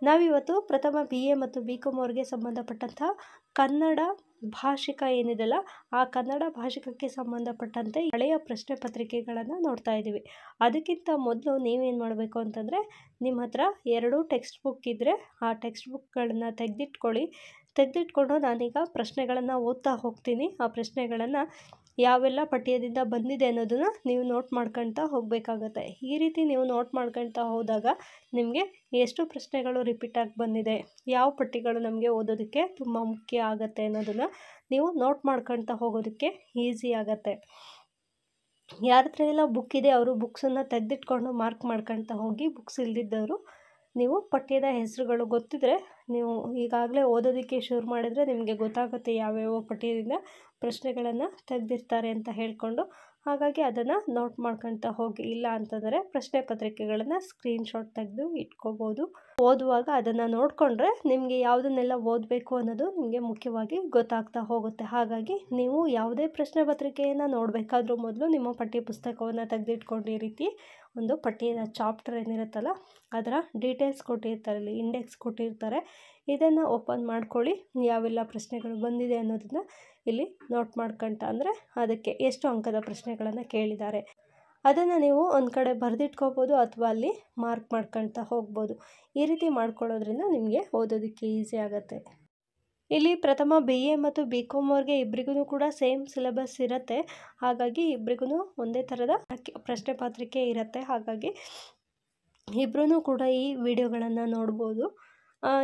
ನಾವಿವತ್ತು ಪ್ರಥಮ BA ಮತ್ತು BCom ಅವರಿಗೆ ಸಂಬಂಧಪಟ್ಟಂತಹ ಕನ್ನಡ ಭಾಷಿಕ ಏನಿದೆಯಲ್ಲ ಆ ಕನ್ನಡ ಭಾಷಿಕಕ್ಕೆ ಸಂಬಂಧಪಟ್ಟಂತೆ ಹಳೆಯ ಪ್ರಶ್ನೆ ಪತ್ರಿಕೆಗಳನ್ನು ನೋಡ್ತಾ ಇದ್ದೀವಿ. ಅದಕ್ಕಿಂತ ಮೊದಲು ನೀವೇನು ಮಾಡಬೇಕು ಅಂತಂದರೆ ನಿಮ್ಮ ಹತ್ರ 2 ಟೆಕ್ಸ್ಟ್ ಬುಕ್ ಇದ್ದರೆ ಆ ಟೆಕ್ಸ್ಟ್ ಬುಕ್ಗಳನ್ನು ತೆಗೆದಿಟ್ಕೊಂಡು ನಾನೀಗ ಪ್ರಶ್ನೆಗಳನ್ನು ಓದ್ತಾ ಹೋಗ್ತೀನಿ. ಆ ಪ್ರಶ್ನೆಗಳನ್ನು ಯಾವೆಲ್ಲ ಪಠ್ಯದಿಂದ ಬಂದಿದೆ ಅನ್ನೋದನ್ನು ನೀವು ನೋಟ್ ಮಾಡ್ಕೊಳ್ತಾ ಹೋಗಬೇಕಾಗತ್ತೆ. ಈ ರೀತಿ ನೀವು ನೋಟ್ ಮಾಡ್ಕೊಳ್ತಾ ಹೋದಾಗ ನಿಮಗೆ ಎಷ್ಟು ಪ್ರಶ್ನೆಗಳು ರಿಪೀಟ್ ಆಗಿ ಬಂದಿದೆ, ಯಾವ ಪಠ್ಯಗಳು ನಮಗೆ ಓದೋದಕ್ಕೆ ತುಂಬ ಮುಖ್ಯ ಆಗುತ್ತೆ ಅನ್ನೋದನ್ನು ನೀವು ನೋಟ್ ಮಾಡ್ಕೊಳ್ತಾ ಹೋಗೋದಕ್ಕೆ ಈಸಿ ಆಗುತ್ತೆ. ಯಾರ ಹತ್ರ ಎಲ್ಲ ಬುಕ್ ಇದೆ ಅವರು ಬುಕ್ಸನ್ನು ತೆಗೆದಿಟ್ಕೊಂಡು ಮಾರ್ಕ್ ಮಾಡ್ಕೊಳ್ತಾ ಹೋಗಿ. ಬುಕ್ಸ್ ಇಲ್ದಿದ್ದವರು ನೀವು ಪಠ್ಯದ ಹೆಸರುಗಳು ಗೊತ್ತಿದ್ದರೆ ನೀವು ಈಗಾಗಲೇ ಓದೋದಕ್ಕೆ ಶುರು ಮಾಡಿದರೆ ನಿಮಗೆ ಗೊತ್ತಾಗುತ್ತೆ ಯಾವ್ಯಾವ ಪಠ್ಯದಿಂದ ಪ್ರಶ್ನೆಗಳನ್ನು ತೆಗೆದಿರ್ತಾರೆ ಅಂತ ಹೇಳಿಕೊಂಡು. ಹಾಗಾಗಿ ಅದನ್ನು ನೋಟ್ ಮಾಡ್ಕೊಳ್ತಾ ಹೋಗಿ. ಇಲ್ಲ ಅಂತಂದರೆ ಪ್ರಶ್ನೆ ಪತ್ರಿಕೆಗಳನ್ನು ಸ್ಕ್ರೀನ್ಶಾಟ್ ತೆಗೆದು ಇಟ್ಕೋಬೋದು. ಓದುವಾಗ ಅದನ್ನು ನೋಡಿಕೊಂಡ್ರೆ ನಿಮಗೆ ಯಾವುದನ್ನೆಲ್ಲ ಓದಬೇಕು ಅನ್ನೋದು ನಿಮಗೆ ಮುಖ್ಯವಾಗಿ ಗೊತ್ತಾಗ್ತಾ ಹೋಗುತ್ತೆ. ಹಾಗಾಗಿ ನೀವು ಯಾವುದೇ ಪ್ರಶ್ನೆ ಪತ್ರಿಕೆಯನ್ನು ನೋಡಬೇಕಾದ್ರೂ ಮೊದಲು ನಿಮ್ಮ ಪಠ್ಯ ಪುಸ್ತಕವನ್ನು ತೆಗೆದಿಟ್ಕೊಂಡು ಈ ರೀತಿ ಒಂದು ಪಠ್ಯದ ಚಾಪ್ಟರ್ ಏನಿರುತ್ತಲ್ಲ ಅದರ ಡೀಟೇಲ್ಸ್ ಕೊಟ್ಟಿರ್ತಾರೆ, ಇಲ್ಲಿ ಇಂಡೆಕ್ಸ್ ಕೊಟ್ಟಿರ್ತಾರೆ. ಇದನ್ನು ಓಪನ್ ಮಾಡ್ಕೊಳ್ಳಿ. ಯಾವೆಲ್ಲ ಪ್ರಶ್ನೆಗಳು ಬಂದಿದೆ ಅನ್ನೋದನ್ನು ಇಲ್ಲಿ ನೋಟ್ ಮಾಡ್ಕೊಳ್ತಾ, ಅಂದರೆ ಅದಕ್ಕೆ ಎಷ್ಟು ಅಂಕದ ಪ್ರಶ್ನೆಗಳನ್ನು ಕೇಳಿದ್ದಾರೆ ಅದನ್ನು ನೀವು ಒಂದು ಕಡೆ ಬರೆದಿಟ್ಕೋಬೋದು ಅಥವಾ ಅಲ್ಲಿ ಮಾರ್ಕ್ ಮಾಡ್ಕೊಳ್ತಾ ಹೋಗ್ಬೋದು. ಈ ರೀತಿ ಮಾಡ್ಕೊಳ್ಳೋದ್ರಿಂದ ನಿಮಗೆ ಓದೋದಕ್ಕೆ ಈಸಿ ಆಗುತ್ತೆ. ಇಲ್ಲಿ ಪ್ರಥಮ BA ಮತ್ತು BCom ಅವ್ರಿಗೆ ಇಬ್ಬರಿಗೂ ಕೂಡ ಸೇಮ್ ಸಿಲೆಬಸ್ ಇರುತ್ತೆ. ಹಾಗಾಗಿ ಇಬ್ಬರಿಗೂ ಒಂದೇ ಥರದ ಪ್ರಶ್ನೆ ಪತ್ರಿಕೆ ಇರುತ್ತೆ. ಹಾಗಾಗಿ ಇಬ್ಬರೂ ಕೂಡ ಈ ವಿಡಿಯೋಗಳನ್ನು ನೋಡ್ಬೋದು.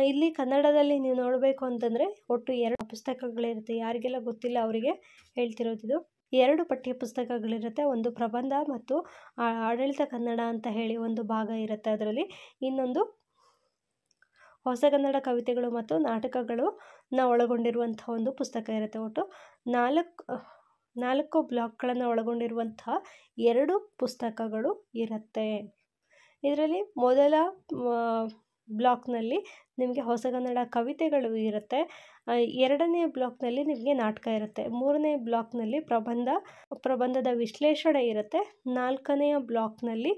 ಇಲ್ಲಿ ಕನ್ನಡದಲ್ಲಿ ನೀವು ನೋಡಬೇಕು ಅಂತಂದರೆ ಒಟ್ಟು 2 ಪುಸ್ತಕಗಳಿರುತ್ತೆ. ಯಾರಿಗೆಲ್ಲ ಗೊತ್ತಿಲ್ಲ ಅವರಿಗೆ ಹೇಳ್ತಿರೋದು. 2 ಪಠ್ಯ ಪುಸ್ತಕಗಳಿರುತ್ತೆ. ಒಂದು ಪ್ರಬಂಧ ಮತ್ತು ಆಡಳಿತ ಕನ್ನಡ ಅಂತ ಹೇಳಿ ಒಂದು ಭಾಗ ಇರುತ್ತೆ ಅದರಲ್ಲಿ. ಇನ್ನೊಂದು ಹೊಸಗನ್ನಡ ಕವಿತೆಗಳು ಮತ್ತು ನಾಟಕಗಳನ್ನ ಒಳಗೊಂಡಿರುವಂಥ ಒಂದು ಪುಸ್ತಕ ಇರುತ್ತೆ. ಒಟ್ಟು 4 ಬ್ಲಾಕ್ಗಳನ್ನು ಒಳಗೊಂಡಿರುವಂತಹ 2 ಪುಸ್ತಕಗಳು ಇರುತ್ತೆ. ಇದರಲ್ಲಿ ಮೊದಲ ಬ್ಲಾಕ್ನಲ್ಲಿ ನಿಮಗೆ ಹೊಸಗನ್ನಡ ಕವಿತೆಗಳು ಇರುತ್ತೆ. 2ನೇ ಬ್ಲಾಕ್ನಲ್ಲಿ ನಿಮಗೆ ನಾಟಕ ಇರುತ್ತೆ. 3ನೇ ಬ್ಲಾಕ್ನಲ್ಲಿ ಪ್ರಬಂಧದ ವಿಶ್ಲೇಷಣೆ ಇರುತ್ತೆ. 4ನೇ ಬ್ಲಾಕ್ನಲ್ಲಿ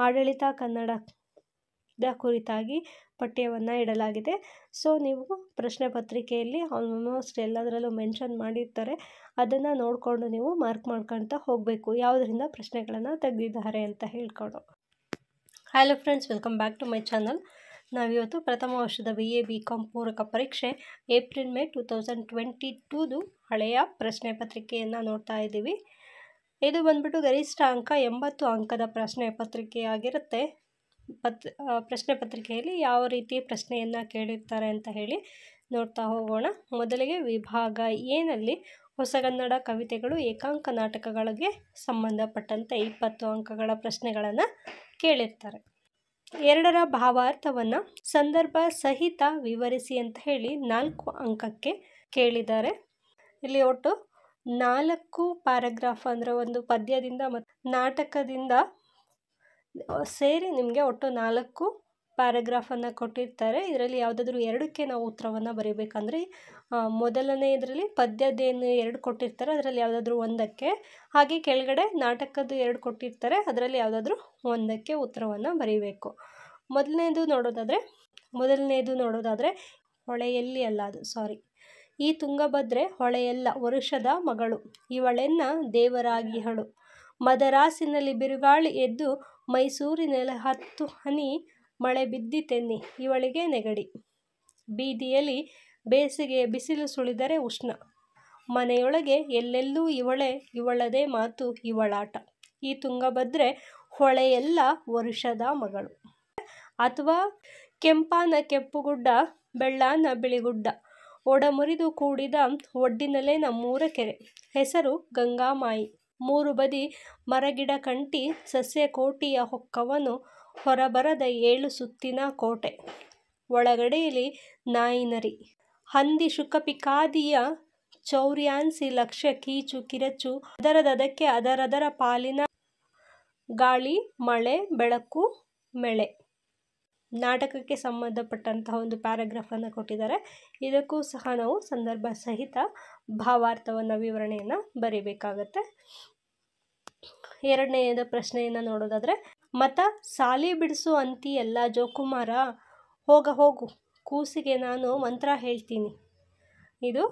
ಆಡಳಿತ ಕನ್ನಡದ ಕುರಿತಾಗಿ ಪಠ್ಯವನ್ನು ಇಡಲಾಗಿದೆ. ಸೊ ನೀವು ಪ್ರಶ್ನೆ ಪತ್ರಿಕೆಯಲ್ಲಿ ಆಲ್ಮೋಸ್ಟ್ ಎಲ್ಲದರಲ್ಲೂ ಮೆನ್ಷನ್ ಮಾಡಿರ್ತಾರೆ. ಅದನ್ನು ನೋಡಿಕೊಂಡು ನೀವು ಮಾರ್ಕ್ ಮಾಡ್ಕೊಳ್ತಾ ಹೋಗಬೇಕು ಯಾವುದರಿಂದ ಪ್ರಶ್ನೆಗಳನ್ನು ತೆಗೆದಿದ್ದಾರೆ ಅಂತ ಹೇಳ್ಕೊಂಡು. Hello friends, welcome back to my channel. ನಾವಿವತ್ತು ಪ್ರಥಮ ವರ್ಷದ BA BCom ಪೂರಕ ಪರೀಕ್ಷೆ ಏಪ್ರಿಲ್-ಮೇ 2022 ಹಳೆಯ ಪ್ರಶ್ನೆ ಪತ್ರಿಕೆಯನ್ನು ನೋಡ್ತಾ ಇದ್ದೀವಿ. ಇದು ಬಂದ್ಬಿಟ್ಟು ಗರಿಷ್ಠ ಅಂಕ 80 ಅಂಕದ ಪ್ರಶ್ನೆ ಪತ್ರಿಕೆಯಾಗಿರುತ್ತೆ. ಪ್ರಶ್ನೆ ಪತ್ರಿಕೆಯಲ್ಲಿ ಯಾವ ರೀತಿ ಪ್ರಶ್ನೆಯನ್ನು ಕೇಳಿರ್ತಾರೆ ಅಂತ ಹೇಳಿ ನೋಡ್ತಾ ಹೋಗೋಣ. ಮೊದಲಿಗೆ ವಿಭಾಗ ಎನಲ್ಲಿ ಹೊಸಗನ್ನಡ ಕವಿತೆಗಳು ಏಕಾಂಕ ನಾಟಕಗಳಿಗೆ ಸಂಬಂಧಪಟ್ಟಂತೆ 20 ಅಂಕಗಳ ಪ್ರಶ್ನೆಗಳನ್ನು ಕೇಳಿರ್ತಾರೆ. 2ರ ಭಾವಾರ್ಥವನ್ನು ಸಂದರ್ಭ ಸಹಿತ ವಿವರಿಸಿ ಅಂತ ಹೇಳಿ 4 ಅಂಕಕ್ಕೆ ಕೇಳಿದ್ದಾರೆ. ಇಲ್ಲಿ ಒಟ್ಟು 4 ಪ್ಯಾರಾಗ್ರಾಫ್ ಅಂದರೆ ಒಂದು ಪದ್ಯದಿಂದ ಮತ್ತು ನಾಟಕದಿಂದ ಸೇರಿ ನಿಮಗೆ ಒಟ್ಟು 4 ಪ್ಯಾರಾಗ್ರಾಫನ್ನು ಕೊಟ್ಟಿರ್ತಾರೆ. ಇದರಲ್ಲಿ ಯಾವುದಾದ್ರೂ 2ಕ್ಕೆ ನಾವು ಉತ್ತರವನ್ನು ಬರೀಬೇಕಂದ್ರೆ ಮೊದಲನೇ ಇದರಲ್ಲಿ ಪದ್ಯದ್ದೇನು 2 ಕೊಟ್ಟಿರ್ತಾರೆ ಅದರಲ್ಲಿ ಯಾವುದಾದ್ರೂ 1ಕ್ಕೆ, ಹಾಗೆ ಕೆಳಗಡೆ ನಾಟಕದ್ದು 2 ಕೊಟ್ಟಿರ್ತಾರೆ ಅದರಲ್ಲಿ ಯಾವುದಾದ್ರೂ 1ಕ್ಕೆ ಉತ್ತರವನ್ನು ಬರೀಬೇಕು. ಮೊದಲನೇದು ನೋಡೋದಾದರೆ ಹೊಳೆಯಲ್ಲಿ ಅಲ್ಲ ಅದು ಈ ತುಂಗಭದ್ರೆ ಹೊಳೆಯಲ್ಲ ವರುಷದ ಮಗಳು, ಇವಳೆನ್ನ ದೇವರಾಗಿಹಳು, ಮದರಾಸಿನಲ್ಲಿ ಬಿರುಗಾಳಿ ಎದ್ದು ಮೈಸೂರಿನೆಲ್ಲ 10 ಹನಿ ಮಳೆ ಬಿದ್ದಿತೆನ್ನಿ, ಇವಳಿಗೆ ನೆಗಡಿ, ಬೀದಿಯಲ್ಲಿ ಬೇಸಿಗೆ ಬಿಸಿಲು ಸುಳಿದರೆ ಉಷ್ಣ, ಮನೆಯೊಳಗೆ ಎಲ್ಲೆಲ್ಲೂ ಇವಳದೇ ಮಾತು ಇವಳಾಟ, ಈ ತುಂಗಭದ್ರೆ ಹೊಳೆಯಲ್ಲ ವರುಷದ ಮಗಳು. ಅಥವಾ ಕೆಂಪಾನ ಕೆಂಪುಗುಡ್ಡ ಬೆಳ್ಳಾನ ಬಿಳಿಗುಡ್ಡ, ಒಡಮುರಿದು ಕೂಡಿದ ಒಡ್ಡಿನಲ್ಲೇ ನಮ್ಮೂರ ಕೆರೆ, ಹೆಸರು ಗಂಗಾಮಾಯಿ, 3 ಬದಿ ಮರಗಿಡ ಕಂಟಿ ಸಸ್ಯಕೋಟಿಯ ಹೊಕ್ಕವನು, ಹೊರಬರದ 7 ಸುತ್ತಿನ ಕೋಟೆ, ಒಳಗಡೆಯಲ್ಲಿ ನಾಯಿನರಿ, ಹಂದಿ ಶುಕಪಿಕಾದಿಯ ಚೌರ್ಯಾನ್ಸಿ ಲಕ್ಷ ಕೀಚು ಕಿರಚು, ಅದರದಕ್ಕೆ ಅದರದರ ಪಾಲಿನ ಗಾಳಿ ಮಳೆ ಬೆಳಕು ಮಳೆ. ನಾಟಕಕ್ಕೆ ಸಂಬಂಧಪಟ್ಟಂತಹ ಒಂದು ಪ್ಯಾರಾಗ್ರಾಫನ್ನು ಕೊಟ್ಟಿದ್ದಾರೆ. ಇದಕ್ಕೂ ಸಹ ನಾವು ಸಂದರ್ಭ ಸಹಿತ ಭಾವಾರ್ಥವನ್ನು ವಿವರಣೆಯನ್ನು ಬರೀಬೇಕಾಗತ್ತೆ. 2ನೇದ ಪ್ರಶ್ನೆಯನ್ನು ನೋಡೋದಾದರೆ, ಮತ ಸಾಲಿ ಬಿಡಿಸು ಅಂತಿ ಎಲ್ಲ ಜೋಕುಮಾರ, ಹೋಗು ಕೂಸಿಗೆ ನಾನು ಮಂತ್ರ ಹೇಳ್ತೀನಿ. ಇದು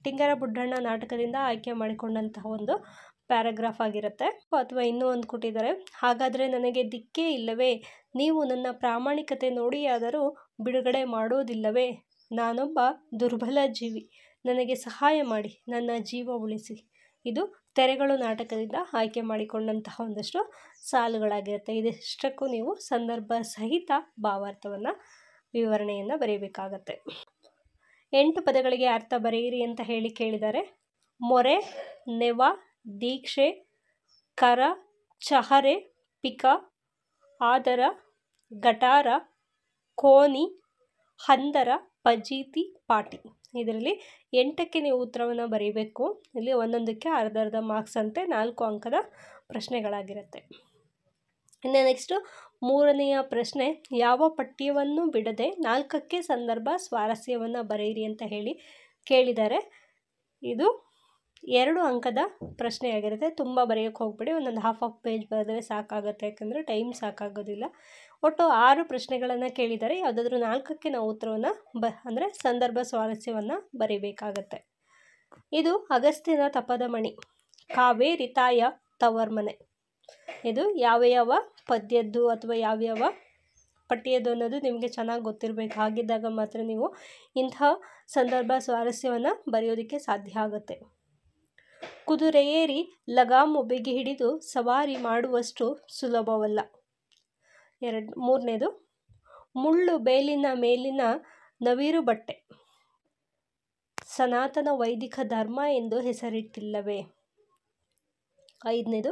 ಟಿಂಗರ ಬುಡ್ಡಣ್ಣ ನಾಟಕದಿಂದ ಆಯ್ಕೆ ಮಾಡಿಕೊಂಡಂತಹ ಒಂದು ಪ್ಯಾರಾಗ್ರಾಫ್ ಆಗಿರುತ್ತೆ. ಅಥವಾ ಇನ್ನೂ ಒಂದು ಕೊಟ್ಟಿದ್ದಾರೆ, ಹಾಗಾದರೆ ನನಗೆ ದಿಕ್ಕೇ ಇಲ್ಲವೇ, ನೀವು ನನ್ನ ಪ್ರಾಮಾಣಿಕತೆ ನೋಡಿಯಾದರೂ ಬಿಡುಗಡೆ ಮಾಡೋದಿಲ್ಲವೇ, ನಾನೊಬ್ಬ ದುರ್ಬಲ ಜೀವಿ, ನನಗೆ ಸಹಾಯ ಮಾಡಿ, ನನ್ನ ಜೀವ ಉಳಿಸಿ. ಇದು ತೆರೆಗಳು ನಾಟಕದಿಂದ ಆಯ್ಕೆ ಮಾಡಿಕೊಂಡಂತಹ ಒಂದಷ್ಟು ಸಾಲುಗಳಾಗಿರುತ್ತೆ. ಇದಿಷ್ಟಕ್ಕೂ ನೀವು ಸಂದರ್ಭ ಸಹಿತ ಭಾವಾರ್ಥವನ್ನು ವಿವರಣೆಯನ್ನು ಬರೀಬೇಕಾಗತ್ತೆ. 8 ಪದಗಳಿಗೆ ಅರ್ಥ ಬರೆಯಿರಿ ಅಂತ ಹೇಳಿ ಕೇಳಿದ್ದಾರೆ. ಮೊರೆ, ನೆವ, ದೀಕ್ಷೆ, ಕರ, ಚಹರೆ, ಪಿಕ, ಆದರ, ಗಟಾರ, ಕೋನಿ, ಹಂದರ, ಪಜೀತಿ, ಪಾಟಿ. ಇದರಲ್ಲಿ 8ಕ್ಕೆ ನೀವು ಉತ್ತರವನ್ನು ಬರೀಬೇಕು. ಇಲ್ಲಿ ಒಂದೊಂದಕ್ಕೆ ಅರ್ಧ ಮಾರ್ಕ್ಸ್ ಅಂತೆ 4 ಅಂಕದ ಪ್ರಶ್ನೆಗಳಾಗಿರುತ್ತೆ. ಇನ್ನು ನೆಕ್ಸ್ಟು 3ನೆಯ ಪ್ರಶ್ನೆ, ಯಾವ ಪಠ್ಯವನ್ನು ಬಿಡದೆ 4ಕ್ಕೆ ಸಂದರ್ಭ ಸ್ವಾರಸ್ಯವನ್ನು ಬರೆಯಿರಿ ಅಂತ ಹೇಳಿ ಕೇಳಿದ್ದಾರೆ. ಇದು 2 ಅಂಕದ ಪ್ರಶ್ನೆಯಾಗಿರುತ್ತೆ. ತುಂಬ ಬರೆಯೋಕ್ಕೆ ಹೋಗ್ಬೇಡಿ, ಒಂದೊಂದು ಹಾಫ್ ಪೇಜ್ ಬರೆದ್ರೆ ಸಾಕಾಗುತ್ತೆ, ಯಾಕಂದರೆ ಟೈಮ್ ಸಾಕಾಗೋದಿಲ್ಲ. ಒಟ್ಟು 6 ಪ್ರಶ್ನೆಗಳನ್ನು ಕೇಳಿದ್ದಾರೆ. ಯಾವುದಾದ್ರೂ 4ಕ್ಕೆ ನಾವು ಉತ್ತರವನ್ನು ಅಂದರೆ ಸಂದರ್ಭ ಸ್ವಾರಸ್ಯವನ್ನು ಬರೀಬೇಕಾಗತ್ತೆ. ಇದು ಅಗಸ್ತ್ಯನ ತಪದ ಮಣಿ, ಕಾವೇರಿ ತಾಯ ತವರ್ಮನೆ. ಇದು ಯಾವ ಪದ್ಯದ್ದು ಅಥವಾ ಯಾವ್ಯಾವ ಪಠ್ಯದ್ದು ಅನ್ನೋದು ನಿಮಗೆ ಚೆನ್ನಾಗಿ ಗೊತ್ತಿರಬೇಕು. ಹಾಗಿದ್ದಾಗ ಮಾತ್ರ ನೀವು ಇಂತಹ ಸಂದರ್ಭ ಸ್ವಾರಸ್ಯವನ್ನು ಬರೆಯೋದಕ್ಕೆ ಸಾಧ್ಯ ಆಗುತ್ತೆ. ಕುದುರೆಯೇರಿ ಲಗಾಮು ಬಿಗಿ ಹಿಡಿದು ಸವಾರಿ ಮಾಡುವಷ್ಟು ಸುಲಭವಲ್ಲ. 3ನೇದು, ಮುಳ್ಳು ಬೇಲಿನ ಮೇಲಿನ ನವಿರು ಬಟ್ಟೆ ಸನಾತನ ವೈದಿಕ ಧರ್ಮ ಎಂದು ಹೆಸರಿಟ್ಟಿಲ್ಲವೇ. 5ನೇದು,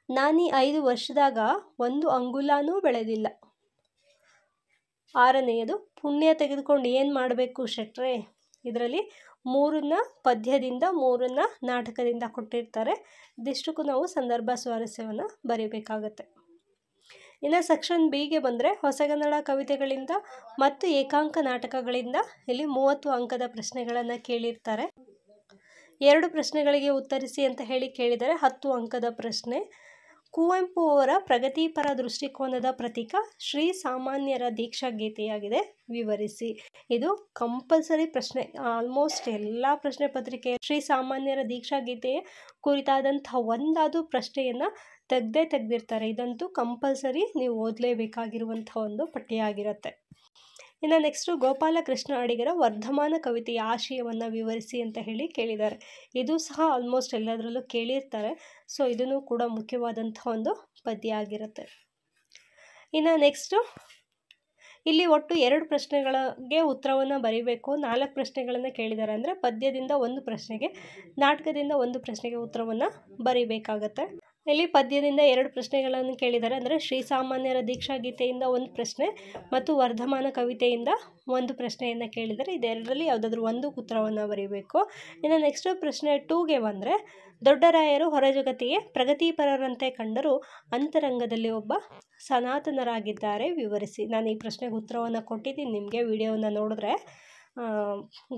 ನಾನೀ 5 ವರ್ಷದಾಗ 1 ಅಂಗುಲಾನೂ ಬೆಳೆದಿಲ್ಲ. 6ನೇದು, ಪುಣ್ಯ ತೆಗೆದುಕೊಂಡು ಏನು ಮಾಡಬೇಕು ಶೆಟ್ರೆ. ಇದರಲ್ಲಿ 3ನ್ನ ಪದ್ಯದಿಂದ 3ನ್ನ ನಾಟಕದಿಂದ ಕೊಟ್ಟಿರ್ತಾರೆ. ಇದಿಷ್ಟಕ್ಕೂ ನಾವು ಸಂದರ್ಭ ಸ್ವಾರಸ್ಯವನ್ನು ಬರೀಬೇಕಾಗತ್ತೆ. ಇನ್ನು ಸೆಕ್ಷನ್ ಬಿಗೆ ಬಂದರೆ ಹೊಸಗನ್ನಡ ಕವಿತೆಗಳಿಂದ ಮತ್ತು ಏಕಾಂಕ ನಾಟಕಗಳಿಂದ ಇಲ್ಲಿ 30 ಅಂಕದ ಪ್ರಶ್ನೆಗಳನ್ನು ಕೇಳಿರ್ತಾರೆ. 2 ಪ್ರಶ್ನೆಗಳಿಗೆ ಉತ್ತರಿಸಿ ಅಂತ ಹೇಳಿ ಕೇಳಿದರೆ 10 ಅಂಕದ ಪ್ರಶ್ನೆ. ಕುವೆಂಪು ಅವರ ಪ್ರಗತಿಪರ ದೃಷ್ಟಿಕೋನದ ಪ್ರತೀಕ ಶ್ರೀ ಸಾಮಾನ್ಯರ ದೀಕ್ಷಾ ಗೀತೆಯಾಗಿದೆ, ವಿವರಿಸಿ. ಇದು ಕಂಪಲ್ಸರಿ ಪ್ರಶ್ನೆ. ಆಲ್ಮೋಸ್ಟ್ ಎಲ್ಲ ಪ್ರಶ್ನೆ ಪತ್ರಿಕೆ ಶ್ರೀ ಸಾಮಾನ್ಯರ ದೀಕ್ಷಾ ಗೀತೆಯ ಕುರಿತಾದಂತಹ ಒಂದಾದರೂ ಪ್ರಶ್ನೆಯನ್ನು ತೆಗೆದಿರ್ತಾರೆ. ಇದಂತೂ ಕಂಪಲ್ಸರಿ ನೀವು ಓದಲೇಬೇಕಾಗಿರುವಂತಹ ಒಂದು ಪಠ್ಯ ಆಗಿರುತ್ತೆ. ಇನ್ನು ನೆಕ್ಸ್ಟು ಗೋಪಾಲಕೃಷ್ಣ ಅಡಿಗರ ವರ್ಧಮಾನ ಕವಿತೆಯ ಆಶಯವನ್ನು ವಿವರಿಸಿ ಅಂತ ಹೇಳಿ ಕೇಳಿದ್ದಾರೆ. ಇದು ಸಹ ಆಲ್ಮೋಸ್ಟ್ ಎಲ್ಲದರಲ್ಲೂ ಕೇಳಿರ್ತಾರೆ. ಸೊ ಇದನ್ನು ಕೂಡ ಮುಖ್ಯವಾದಂತಹ ಒಂದು ಪದ್ಯ ಆಗಿರುತ್ತೆ. ಇನ್ನು ನೆಕ್ಸ್ಟು ಇಲ್ಲಿ ಒಟ್ಟು 2 ಪ್ರಶ್ನೆಗಳಿಗೆ ಉತ್ತರವನ್ನು ಬರೀಬೇಕು. 4 ಪ್ರಶ್ನೆಗಳನ್ನು ಕೇಳಿದ್ದಾರೆ ಅಂದರೆ ಪದ್ಯದಿಂದ 1 ಪ್ರಶ್ನೆಗೆ, ನಾಟಕದಿಂದ 1 ಪ್ರಶ್ನೆಗೆ ಉತ್ತರವನ್ನು ಬರೀಬೇಕಾಗತ್ತೆ. ಇಲ್ಲಿ ಪದ್ಯದಿಂದ 2 ಪ್ರಶ್ನೆಗಳನ್ನು ಕೇಳಿದ್ದಾರೆ ಅಂದರೆ ಶ್ರೀಸಾಮಾನ್ಯರ ದೀಕ್ಷಾ ಗೀತೆಯಿಂದ 1 ಪ್ರಶ್ನೆ ಮತ್ತು ವರ್ಧಮಾನ ಕವಿತೆಯಿಂದ 1 ಪ್ರಶ್ನೆಯನ್ನು ಕೇಳಿದ್ದಾರೆ. ಇದೆರಡರಲ್ಲಿ ಯಾವುದಾದ್ರೂ 1 ಉತ್ತರವನ್ನು ಬರೀಬೇಕು. ಇನ್ನು ನೆಕ್ಸ್ಟ್ ಪ್ರಶ್ನೆ 2ಗೆ ಬಂದರೆ, ದೊಡ್ಡರಾಯರು ಹೊರಜಗತ್ತಿಗೆ ಪ್ರಗತಿಪರರಂತೆ ಕಂಡರೂ ಅಂತರಂಗದಲ್ಲಿ ಒಬ್ಬ ಸನಾತನರಾಗಿದ್ದಾರೆ, ವಿವರಿಸಿ. ನಾನು ಈ ಪ್ರಶ್ನೆಗೆ ಉತ್ತರವನ್ನು ಕೊಟ್ಟಿದ್ದೀನಿ, ನಿಮಗೆ ವಿಡಿಯೋವನ್ನು ನೋಡಿದ್ರೆ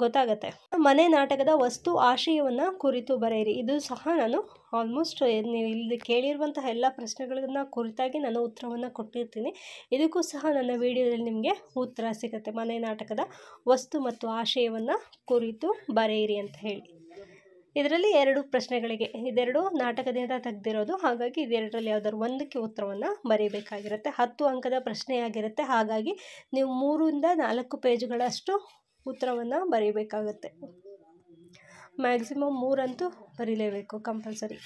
ಗೊತ್ತಾಗತ್ತೆ. ಮನೆ ನಾಟಕದ ವಸ್ತು ಆಶಯವನ್ನು ಕುರಿತು ಬರೆಯಿರಿ. ಇದು ಸಹ ನಾನು ಆಲ್ಮೋಸ್ಟ್ ನೀವು ಇಲ್ಲಿ ಕೇಳಿರುವಂತಹ ಎಲ್ಲ ಪ್ರಶ್ನೆಗಳನ್ನ ಕುರಿತಾಗಿ ನಾನು ಉತ್ತರವನ್ನು ಕೊಟ್ಟಿರ್ತೀನಿ. ಇದಕ್ಕೂ ಸಹ ನನ್ನ ವಿಡಿಯೋದಲ್ಲಿ ನಿಮಗೆ ಉತ್ತರ ಸಿಗುತ್ತೆ. ಮನೆ ನಾಟಕದ ವಸ್ತು ಮತ್ತು ಆಶಯವನ್ನು ಕುರಿತು ಬರೆಯಿರಿ ಅಂತ ಹೇಳಿ. ಇದರಲ್ಲಿ 2 ಪ್ರಶ್ನೆಗಳಿಗೆ, ಇದೆರಡು ನಾಟಕದಿಂದ ತೆಗೆದಿರೋದು, ಹಾಗಾಗಿ ಇದೆರಡರಲ್ಲಿ ಯಾವುದಾದ್ರು 1ಕ್ಕೆ ಉತ್ತರವನ್ನು ಬರೀಬೇಕಾಗಿರುತ್ತೆ. 10 ಅಂಕದ ಪ್ರಶ್ನೆಯಾಗಿರುತ್ತೆ. ಹಾಗಾಗಿ ನೀವು 3ರಿಂದ 4 ಪೇಜ್ಗಳಷ್ಟು ಉತ್ತರವನ್ನು ಬರೀಬೇಕಾಗುತ್ತೆ. ಮ್ಯಾಕ್ಸಿಮಮ್ 3 ಅಂತೂ ಬರೀಲೇಬೇಕು ಕಂಪಲ್ಸರಿ.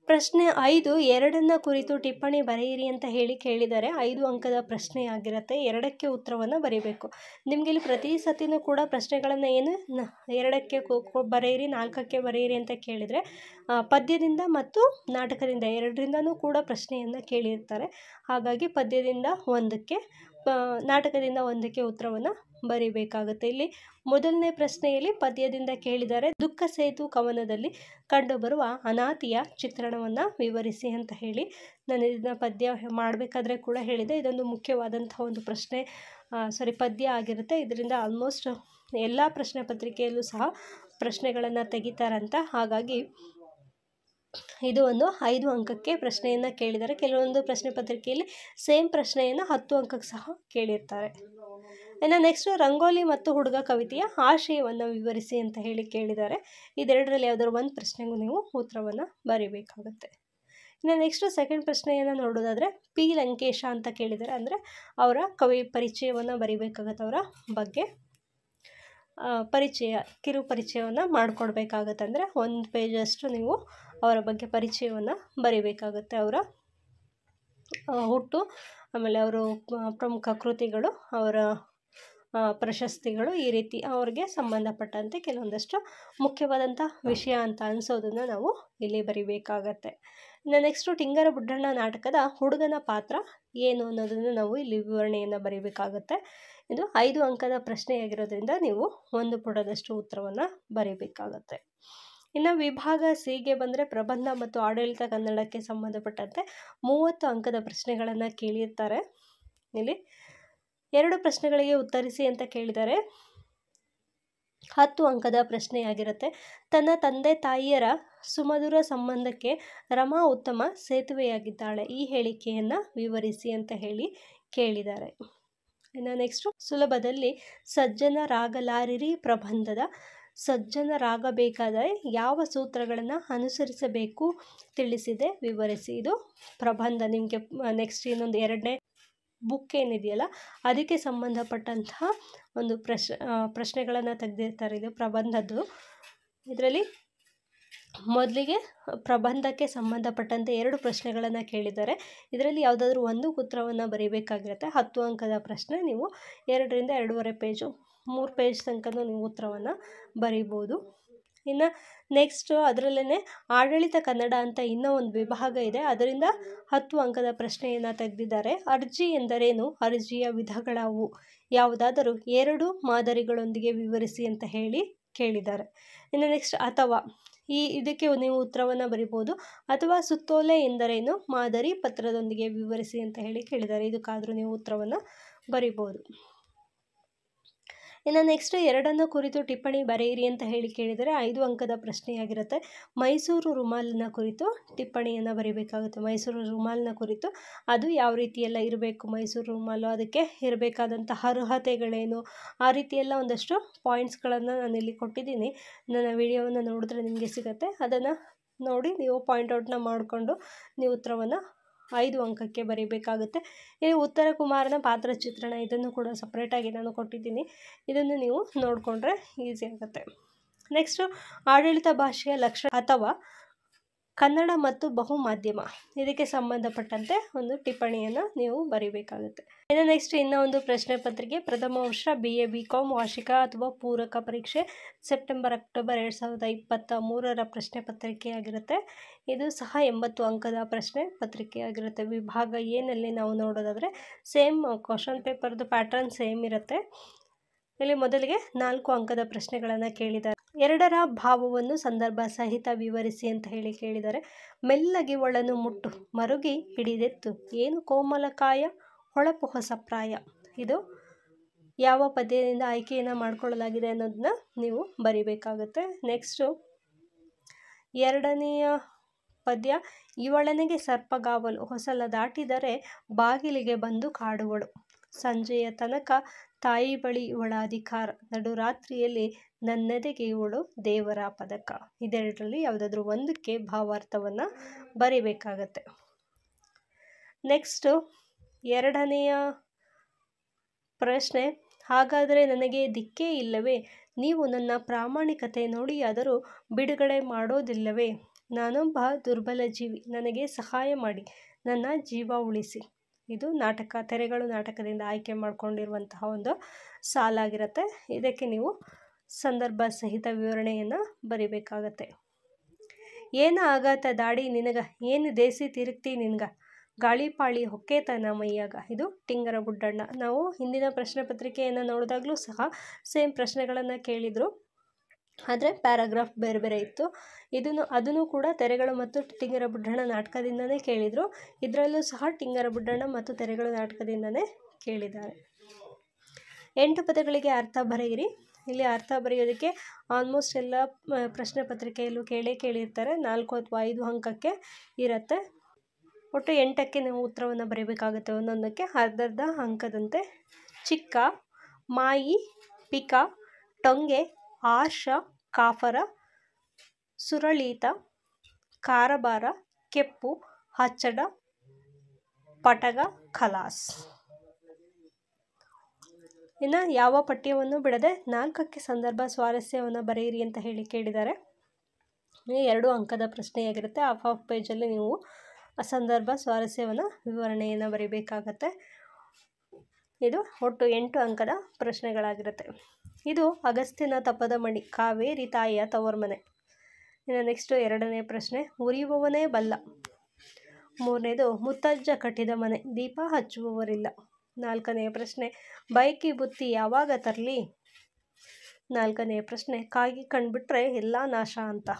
ಪ್ರಶ್ನೆ 5, 2ನ್ನ ಕುರಿತು ಟಿಪ್ಪಣಿ ಬರೆಯಿರಿ ಅಂತ ಹೇಳಿ ಕೇಳಿದರೆ 5 ಅಂಕದ ಪ್ರಶ್ನೆಯಾಗಿರುತ್ತೆ. 2ಕ್ಕೆ ಉತ್ತರವನ್ನು ಬರೀಬೇಕು. ನಿಮಗೆ ಇಲ್ಲಿ ಪ್ರತಿ ಸತಿನೂ ಕೂಡ ಪ್ರಶ್ನೆಗಳನ್ನು ಏನು 2ಕ್ಕೆ ಬರೆಯಿರಿ, 4ಕ್ಕೆ ಬರೆಯಿರಿ ಅಂತ ಕೇಳಿದರೆ ಪದ್ಯದಿಂದ ಮತ್ತು ನಾಟಕದಿಂದ 2ರಿಂದನೂ ಕೂಡ ಪ್ರಶ್ನೆಯನ್ನು ಕೇಳಿರ್ತಾರೆ. ಹಾಗಾಗಿ ಪದ್ಯದಿಂದ 1ಕ್ಕೆ, ನಾಟಕದಿಂದ 1ಕ್ಕೆ ಉತ್ತರವನ್ನು ಬರೀಬೇಕಾಗುತ್ತೆ. ಇಲ್ಲಿ ಮೊದಲನೇ ಪ್ರಶ್ನೆಯಲ್ಲಿ ಪದ್ಯದಿಂದ ಕೇಳಿದರೆ, ದುಃಖ ಸೇತು ಕವನದಲ್ಲಿ ಕಂಡುಬರುವ ಅನಾಥಿಯ ಚಿತ್ರಣವನ್ನು ವಿವರಿಸಿ ಅಂತ ಹೇಳಿ ನಾನು ಇದನ್ನ ಪದ್ಯ ಮಾಡಬೇಕಾದ್ರೆ ಕೂಡ ಹೇಳಿದೆ. ಇದೊಂದು ಮುಖ್ಯವಾದಂಥ ಒಂದು ಪದ್ಯ ಆಗಿರುತ್ತೆ. ಇದರಿಂದ ಆಲ್ಮೋಸ್ಟ್ ಎಲ್ಲ ಪ್ರಶ್ನೆ ಪತ್ರಿಕೆಯಲ್ಲೂ ಸಹ ಪ್ರಶ್ನೆಗಳನ್ನು ತೆಗಿತಾರಂತ. ಹಾಗಾಗಿ ಇದು ಒಂದು 5 ಅಂಕಕ್ಕೆ ಪ್ರಶ್ನೆಯನ್ನು ಕೇಳಿದ್ದಾರೆ. ಕೆಲವೊಂದು ಪ್ರಶ್ನೆ ಪತ್ರಿಕೆಯಲ್ಲಿ ಸೇಮ್ ಪ್ರಶ್ನೆಯನ್ನು 10 ಅಂಕಕ್ಕೆ ಸಹ ಕೇಳಿರ್ತಾರೆ. ಇನ್ನು ನೆಕ್ಸ್ಟು ರಂಗೋಲಿ ಮತ್ತು ಹುಡುಗ ಕವಿತೆಯ ಆಶಯವನ್ನು ವಿವರಿಸಿ ಅಂತ ಹೇಳಿ ಕೇಳಿದ್ದಾರೆ. ಇದೆರಡರಲ್ಲಿ ಯಾವುದಾದ್ರು ಒಂದು ಪ್ರಶ್ನೆಗೂ ನೀವು ಉತ್ತರವನ್ನು ಬರೀಬೇಕಾಗುತ್ತೆ. ಇನ್ನು ನೆಕ್ಸ್ಟು ಸೆಕೆಂಡ್ ಪ್ರಶ್ನೆಯನ್ನು ನೋಡೋದಾದರೆ ಪಿ ಲಂಕೇಶ ಅಂತ ಕೇಳಿದ್ದಾರೆ. ಅಂದರೆ ಅವರ ಕವಿ ಪರಿಚಯವನ್ನು ಬರೀಬೇಕಾಗತ್ತೆ, ಅವರ ಬಗ್ಗೆ ಕಿರು ಪರಿಚಯವನ್ನು ಮಾಡಿಕೊಡ್ಬೇಕಾಗತ್ತೆ. ಅಂದರೆ 1 ಪೇಜಷ್ಟು ನೀವು ಅವರ ಬಗ್ಗೆ ಪರಿಚಯವನ್ನು ಬರೀಬೇಕಾಗುತ್ತೆ. ಅವರ ಹುಟ್ಟು, ಆಮೇಲೆ ಅವರು ಪ್ರಮುಖ ಕೃತಿಗಳು, ಅವರ ಪ್ರಶಸ್ತಿಗಳು, ಈ ರೀತಿ ಅವ್ರಿಗೆ ಸಂಬಂಧಪಟ್ಟಂತೆ ಕೆಲವೊಂದಷ್ಟು ಮುಖ್ಯವಾದಂಥ ವಿಷಯ ಅಂತ ಅನಿಸೋದನ್ನು ನಾವು ಇಲ್ಲಿ ಬರಿಬೇಕಾಗತ್ತೆ. ಇನ್ನು ನೆಕ್ಸ್ಟು ಟಿಂಗರ ಬುಡ್ಡಣ್ಣ ನಾಟಕದ ಹುಡುಗನ ಪಾತ್ರ ಏನು ಅನ್ನೋದನ್ನು ನಾವು ಇಲ್ಲಿ ವಿವರಣೆಯನ್ನು ಬರೀಬೇಕಾಗತ್ತೆ. ಇದು 5 ಅಂಕದ ಪ್ರಶ್ನೆಯಾಗಿರೋದ್ರಿಂದ ನೀವು 1 ಪುಟದಷ್ಟು ಉತ್ತರವನ್ನು ಬರೀಬೇಕಾಗತ್ತೆ. ಇನ್ನು ವಿಭಾಗ ಸಿಗೆ ಬಂದರೆ ಪ್ರಬಂಧ ಮತ್ತು ಆಡಳಿತ ಕನ್ನಡಕ್ಕೆ ಸಂಬಂಧಪಟ್ಟಂತೆ 30 ಅಂಕದ ಪ್ರಶ್ನೆಗಳನ್ನು ಕೇಳಿರ್ತಾರೆ. ಇಲ್ಲಿ 2 ಪ್ರಶ್ನೆಗಳಿಗೆ ಉತ್ತರಿಸಿ ಅಂತ ಕೇಳಿದ್ದಾರೆ. 10 ಅಂಕದ ಪ್ರಶ್ನೆಯಾಗಿರುತ್ತೆ. ತನ್ನ ತಂದೆ ತಾಯಿಯರ ಸುಮಧುರ ಸಂಬಂಧಕ್ಕೆ ರಮಾ ಉತ್ತಮ ಸೇತುವೆಯಾಗಿದ್ದಾಳೆ. ಈ ಹೇಳಿಕೆಯನ್ನು ವಿವರಿಸಿ ಅಂತ ಹೇಳಿ ಕೇಳಿದ್ದಾರೆ. ಇನ್ನು ನೆಕ್ಸ್ಟು ಸುಲಭದಲ್ಲಿ ಸಜ್ಜನರಾಗಲಾರಿರಿ ಪ್ರಬಂಧದ ಸಜ್ಜನರಾಗಬೇಕಾದರೆ ಯಾವ ಸೂತ್ರಗಳನ್ನು ಅನುಸರಿಸಬೇಕು ತಿಳಿಸಿದೆ, ವಿವರಿಸಿ. ಇದು ಪ್ರಬಂಧ. ನಿಮಗೆ ನೆಕ್ಸ್ಟ್ ಇನ್ನೊಂದು 2ನೇ ಬುಕ್ ಏನಿದೆಯಲ್ಲ ಅದಕ್ಕೆ ಸಂಬಂಧಪಟ್ಟಂತಹ ಒಂದು ಪ್ರಶ್ನೆಗಳನ್ನು ತೆಗೆದಿರ್ತಾರೆ. ಇದು ಪ್ರಬಂಧದ್ದು. ಇದರಲ್ಲಿ ಮೊದಲಿಗೆ ಪ್ರಬಂಧಕ್ಕೆ ಸಂಬಂಧಪಟ್ಟಂತೆ 2 ಪ್ರಶ್ನೆಗಳನ್ನು ಕೇಳಿದ್ದಾರೆ. ಇದರಲ್ಲಿ ಯಾವುದಾದ್ರೂ ಒಂದು ಉತ್ತರವನ್ನು ಬರೀಬೇಕಾಗಿರುತ್ತೆ. 10 ಅಂಕದ ಪ್ರಶ್ನೆ. ನೀವು 2ರಿಂದ 2.5 ಪೇಜು 3 ಪೇಜ್ ತನಕನೂ ನೀವು ಉತ್ತರವನ್ನು ಬರೀಬೋದು. ಇನ್ನು ನೆಕ್ಸ್ಟು ಅದರಲ್ಲೇ ಆಡಳಿತ ಕನ್ನಡ ಅಂತ ಇನ್ನೂ ಒಂದು ವಿಭಾಗ ಇದೆ. ಅದರಿಂದ 10 ಅಂಕದ ಪ್ರಶ್ನೆಯನ್ನು ತೆಗೆದಿದ್ದಾರೆ. ಅರ್ಜಿ ಎಂದರೇನು, ಅರ್ಜಿಯ ವಿಧಗಳಾವು, ಯಾವುದಾದರೂ 2 ಮಾದರಿಗಳೊಂದಿಗೆ ವಿವರಿಸಿ ಅಂತ ಹೇಳಿ ಕೇಳಿದ್ದಾರೆ. ಇನ್ನು ನೆಕ್ಸ್ಟ್ ಅಥವಾ ಇದಕ್ಕೆ ನೀವು ಉತ್ತರವನ್ನು ಬರಿಬೋದು. ಅಥವಾ ಸುತ್ತೋಲೆ ಎಂದರೇನು, ಮಾದರಿ ಪತ್ರದೊಂದಿಗೆ ವಿವರಿಸಿ ಅಂತ ಹೇಳಿ ಕೇಳಿದ್ದಾರೆ. ಇದಕ್ಕಾದರೂ ನೀವು ಉತ್ತರವನ್ನು ಬರಿಬೋದು. ಇನ್ನು ನೆಕ್ಸ್ಟ್ 2 ಕುರಿತು ಟಿಪ್ಪಣಿ ಬರೆಯಿರಿ ಅಂತ ಹೇಳಿ ಕೇಳಿದರೆ 5 ಅಂಕದ ಪ್ರಶ್ನೆಯಾಗಿರುತ್ತೆ. ಮೈಸೂರು ರುಮಾಲಿನ ಕುರಿತು ಟಿಪ್ಪಣಿಯನ್ನು ಬರೀಬೇಕಾಗುತ್ತೆ. ಮೈಸೂರು ರುಮಾಲಿನ ಕುರಿತು ಅದು ಯಾವ ರೀತಿಯೆಲ್ಲ ಇರಬೇಕು, ಮೈಸೂರು ರುಮಾಲು, ಅದಕ್ಕೆ ಇರಬೇಕಾದಂತಹ ಅರ್ಹತೆಗಳೇನು, ಆ ರೀತಿಯೆಲ್ಲ ಒಂದಷ್ಟು ಪಾಯಿಂಟ್ಸ್ಗಳನ್ನು ನಾನಿಲ್ಲಿ ಕೊಟ್ಟಿದ್ದೀನಿ. ನನ್ನ ವಿಡಿಯೋವನ್ನು ನೋಡಿದ್ರೆ ನಿಮಗೆ ಸಿಗುತ್ತೆ. ಅದನ್ನು ನೋಡಿ ನೀವು ಪಾಯಿಂಟ್ಔಟ್ನ ಮಾಡಿಕೊಂಡು ನೀವು ಉತ್ತರವನ್ನು 5 ಅಂಕಕ್ಕೆ ಬರೀಬೇಕಾಗುತ್ತೆ. ಇಲ್ಲಿ ಉತ್ತರ ಕುಮಾರನ ಪಾತ್ರ ಚಿತ್ರಣ, ಇದನ್ನು ಕೂಡ ಸಪ್ರೇಟಾಗಿ ನಾನು ಕೊಟ್ಟಿದ್ದೀನಿ. ಇದನ್ನು ನೀವು ನೋಡಿಕೊಂಡ್ರೆ ಈಸಿ ಆಗುತ್ತೆ. ನೆಕ್ಸ್ಟು ಆಡಳಿತ ಭಾಷೆಯ ಲಕ್ಷಣ ಅಥವಾ ಕನ್ನಡ ಮತ್ತು ಬಹುಮಾಧ್ಯಮ, ಇದಕ್ಕೆ ಸಂಬಂಧಪಟ್ಟಂತೆ ಒಂದು ಟಿಪ್ಪಣಿಯನ್ನು ನೀವು ಬರೀಬೇಕಾಗುತ್ತೆ. ಇನ್ನು ನೆಕ್ಸ್ಟ್ ಇನ್ನೂ ಒಂದು ಪ್ರಶ್ನೆ ಪತ್ರಿಕೆ ಪ್ರಥಮ ವರ್ಷ BA BCom ವಾರ್ಷಿಕ ಅಥವಾ ಪೂರಕ ಪರೀಕ್ಷೆ ಸೆಪ್ಟೆಂಬರ್-ಅಕ್ಟೋಬರ್ 2023 ಪ್ರಶ್ನೆ ಪತ್ರಿಕೆಯಾಗಿರುತ್ತೆ. ಇದು ಸಹ 80 ಅಂಕದ ಪ್ರಶ್ನೆ ಪತ್ರಿಕೆಯಾಗಿರುತ್ತೆ. ವಿಭಾಗ ಏನಲ್ಲಿ ನಾವು ನೋಡೋದಾದರೆ ಸೇಮ್ ಕ್ವಶನ್ ಪೇಪರ್ದು ಪ್ಯಾಟ್ರನ್ ಸೇಮ್ ಇರುತ್ತೆ. ಇಲ್ಲಿ ಮೊದಲಿಗೆ 4 ಅಂಕದ ಪ್ರಶ್ನೆಗಳನ್ನು ಕೇಳಿದ್ದಾರೆ. 2ರ ಭಾವವನ್ನು ಸಂದರ್ಭ ಸಹಿತ ವಿವರಿಸಿ ಅಂತ ಹೇಳಿ ಕೇಳಿದ್ದಾರೆ. ಮೆಲ್ಲಗೆ ಒಳನು ಮುಟ್ಟು ಮರುಗಿ ಹಿಡಿದೆತ್ತು ಏನು ಕೋಮಲಕಾಯ ಹೊಳಪು ಹೊಸ ಪ್ರಾಯ. ಇದು ಯಾವ ಪದ್ಯದಿಂದ ಆಯ್ಕೆಯನ್ನು ಮಾಡಿಕೊಳ್ಳಲಾಗಿದೆ ಅನ್ನೋದನ್ನ ನೀವು ಬರಿಬೇಕಾಗುತ್ತೆ. ನೆಕ್ಸ್ಟು 2ನೆಯ ಪದ್ಯ ಇವಳನೆಗೆ ಸರ್ಪಗಾವಲು ಹೊಸಲ ದಾಟಿದರೆ ಬಾಗಿಲಿಗೆ ಬಂದು ಕಾಡುವಳು. ಸಂಜೆಯ ತನಕ ತಾಯಿ ಬಳಿ ಇವಳ ಅಧಿಕಾರ, ನಡುರಾತ್ರಿಯಲ್ಲಿ ನನ್ನೆದೆಗೆ ಇವಳು ದೇವರ ಪದಕ. ಇದೆರಡರಲ್ಲಿ ಯಾವುದಾದ್ರೂ ಒಂದಕ್ಕೆ ಭಾವಾರ್ಥವನ್ನು ಬರೀಬೇಕಾಗತ್ತೆ. ನೆಕ್ಸ್ಟು 2ನೆಯ ಪ್ರಶ್ನೆ ಹಾಗಾದರೆ ನನಗೆ ದಿಕ್ಕೇ ಇಲ್ಲವೇ, ನೀವು ನನ್ನ ಪ್ರಾಮಾಣಿಕತೆ ನೋಡಿಯಾದರೂ ಬಿಡುಗಡೆ ಮಾಡೋದಿಲ್ಲವೇ, ನಾನೊಬ್ಬ ದುರ್ಬಲ ಜೀವಿ, ನನಗೆ ಸಹಾಯ ಮಾಡಿ ನನ್ನ ಜೀವ ಉಳಿಸಿ. ಇದು ನಾಟಕ ತೆರೆಗಳು ನಾಟಕದಿಂದ ಆಯ್ಕೆ ಮಾಡಿಕೊಂಡಿರುವಂತಹ ಒಂದು ಸಾಲಾಗಿರುತ್ತೆ. ಇದಕ್ಕೆ ನೀವು ಸಂದರ್ಭ ಸಹಿತ ವಿವರಣೆಯನ್ನು ಬರಿಬೇಕಾಗತ್ತೆ. ಏನು ಆಗಾತ ದಾಡಿ ನಿನಗ, ಏನು ದೇಸಿ ತಿರುಗ್ತಿ ನಿನಗ, ಗಾಳಿಪಾಳಿ ಹೊಕ್ಕೇತನ ಮೈಯಾಗ. ಇದು ಟಿಂಗರ ಬುಡ್ಡಣ್ಣ. ನಾವು ಹಿಂದಿನ ಪ್ರಶ್ನೆ ಪತ್ರಿಕೆಯನ್ನು ನೋಡಿದಾಗಲೂ ಸಹ ಸೇಮ್ ಪ್ರಶ್ನೆಗಳನ್ನು ಕೇಳಿದರು, ಆದರೆ ಪ್ಯಾರಾಗ್ರಾಫ್ ಬೇರೆ ಬೇರೆ ಇತ್ತು. ಅದನ್ನು ಕೂಡ ತೆರೆಗಳು ಮತ್ತು ಟಿಂಗರ ಬುಡ್ಡಣ್ಣ ನಾಟಕದಿಂದನೇ ಕೇಳಿದರು. ಇದರಲ್ಲೂ ಸಹ ಟಿಂಗರ ಬುಡ್ಡಣ್ಣ ಮತ್ತು ತೆರೆಗಳು ನಾಟಕದಿಂದನೇ ಕೇಳಿದ್ದಾರೆ. 8 ಪದಗಳಿಗೆ ಅರ್ಥ ಬರೆಯಿರಿ. ಇಲ್ಲಿ ಅರ್ಥ ಬರೆಯೋದಕ್ಕೆ ಆಲ್ಮೋಸ್ಟ್ ಎಲ್ಲ ಪ್ರಶ್ನೆ ಪತ್ರಿಕೆಯಲ್ಲೂ ಕೇಳಿರ್ತಾರೆ. 4 ಅಥವಾ 5 ಅಂಕಕ್ಕೆ ಇರುತ್ತೆ. ಒಟ್ಟು 8ಕ್ಕೆ ನೀವು ಉತ್ತರವನ್ನು ಬರೀಬೇಕಾಗುತ್ತೆ. ಒಂದೊಂದಕ್ಕೆ ಅರ್ಧರ್ಧ ಅಂಕದಂತೆ. ಚಿಕ್ಕ, ಮಾಯಿ, ಪಿಕ, ಟೊಂಗೆ, ಆರ್ಷ, ಕಾಫರ, ಸುರಳೀತ, ಕಾರಬಾರ, ಕೆಪ್ಪು, ಹಚ್ಚಡ, ಪಟಗ, ಖಲಾಸ್. ಇನ್ನು ಯಾವ ಪಠ್ಯವನ್ನು ಬಿಡದೆ 4ಕ್ಕೆ ಸಂದರ್ಭ ಸ್ವಾರಸ್ಯವನ್ನು ಬರೆಯಿರಿ ಅಂತ ಕೇಳಿದ್ದಾರೆ. 2 ಅಂಕದ ಪ್ರಶ್ನೆಯಾಗಿರುತ್ತೆ. ಹಾಫ್ ಪೇಜಲ್ಲಿ ನೀವು ಸಂದರ್ಭ ಸ್ವಾರಸ್ಯವನ್ನು ವಿವರಣೆಯನ್ನು ಬರೀಬೇಕಾಗತ್ತೆ. ಇದು ಒಟ್ಟು 8 ಅಂಕದ ಪ್ರಶ್ನೆಗಳಾಗಿರುತ್ತೆ. ಇದು ಅಗಸ್ತ್ಯನ ತಪದ ಮಣಿ, ಕಾವೇರಿ ತಾಯಿಯ ತವರ್ಮನೆ. ಇನ್ನು ನೆಕ್ಸ್ಟು 2ನೇ ಪ್ರಶ್ನೆ, ಉರಿಯುವವನೇ ಬಲ್ಲ. 3ನೇದು, ಮುತ್ತಜ್ಜ ಕಟ್ಟಿದ ಮನೆ, ದೀಪ ಹಚ್ಚುವವರಿಲ್ಲ. 4ನೇ ಪ್ರಶ್ನೆ, ಬೈಕಿ ಬುತ್ತಿ ಯಾವಾಗ ತರಲಿ. 4ನೇ ಪ್ರಶ್ನೆ, ಕಾಗಿ ಕಂಡುಬಿಟ್ರೆ ಎಲ್ಲ ನಾಶ ಅಂತ.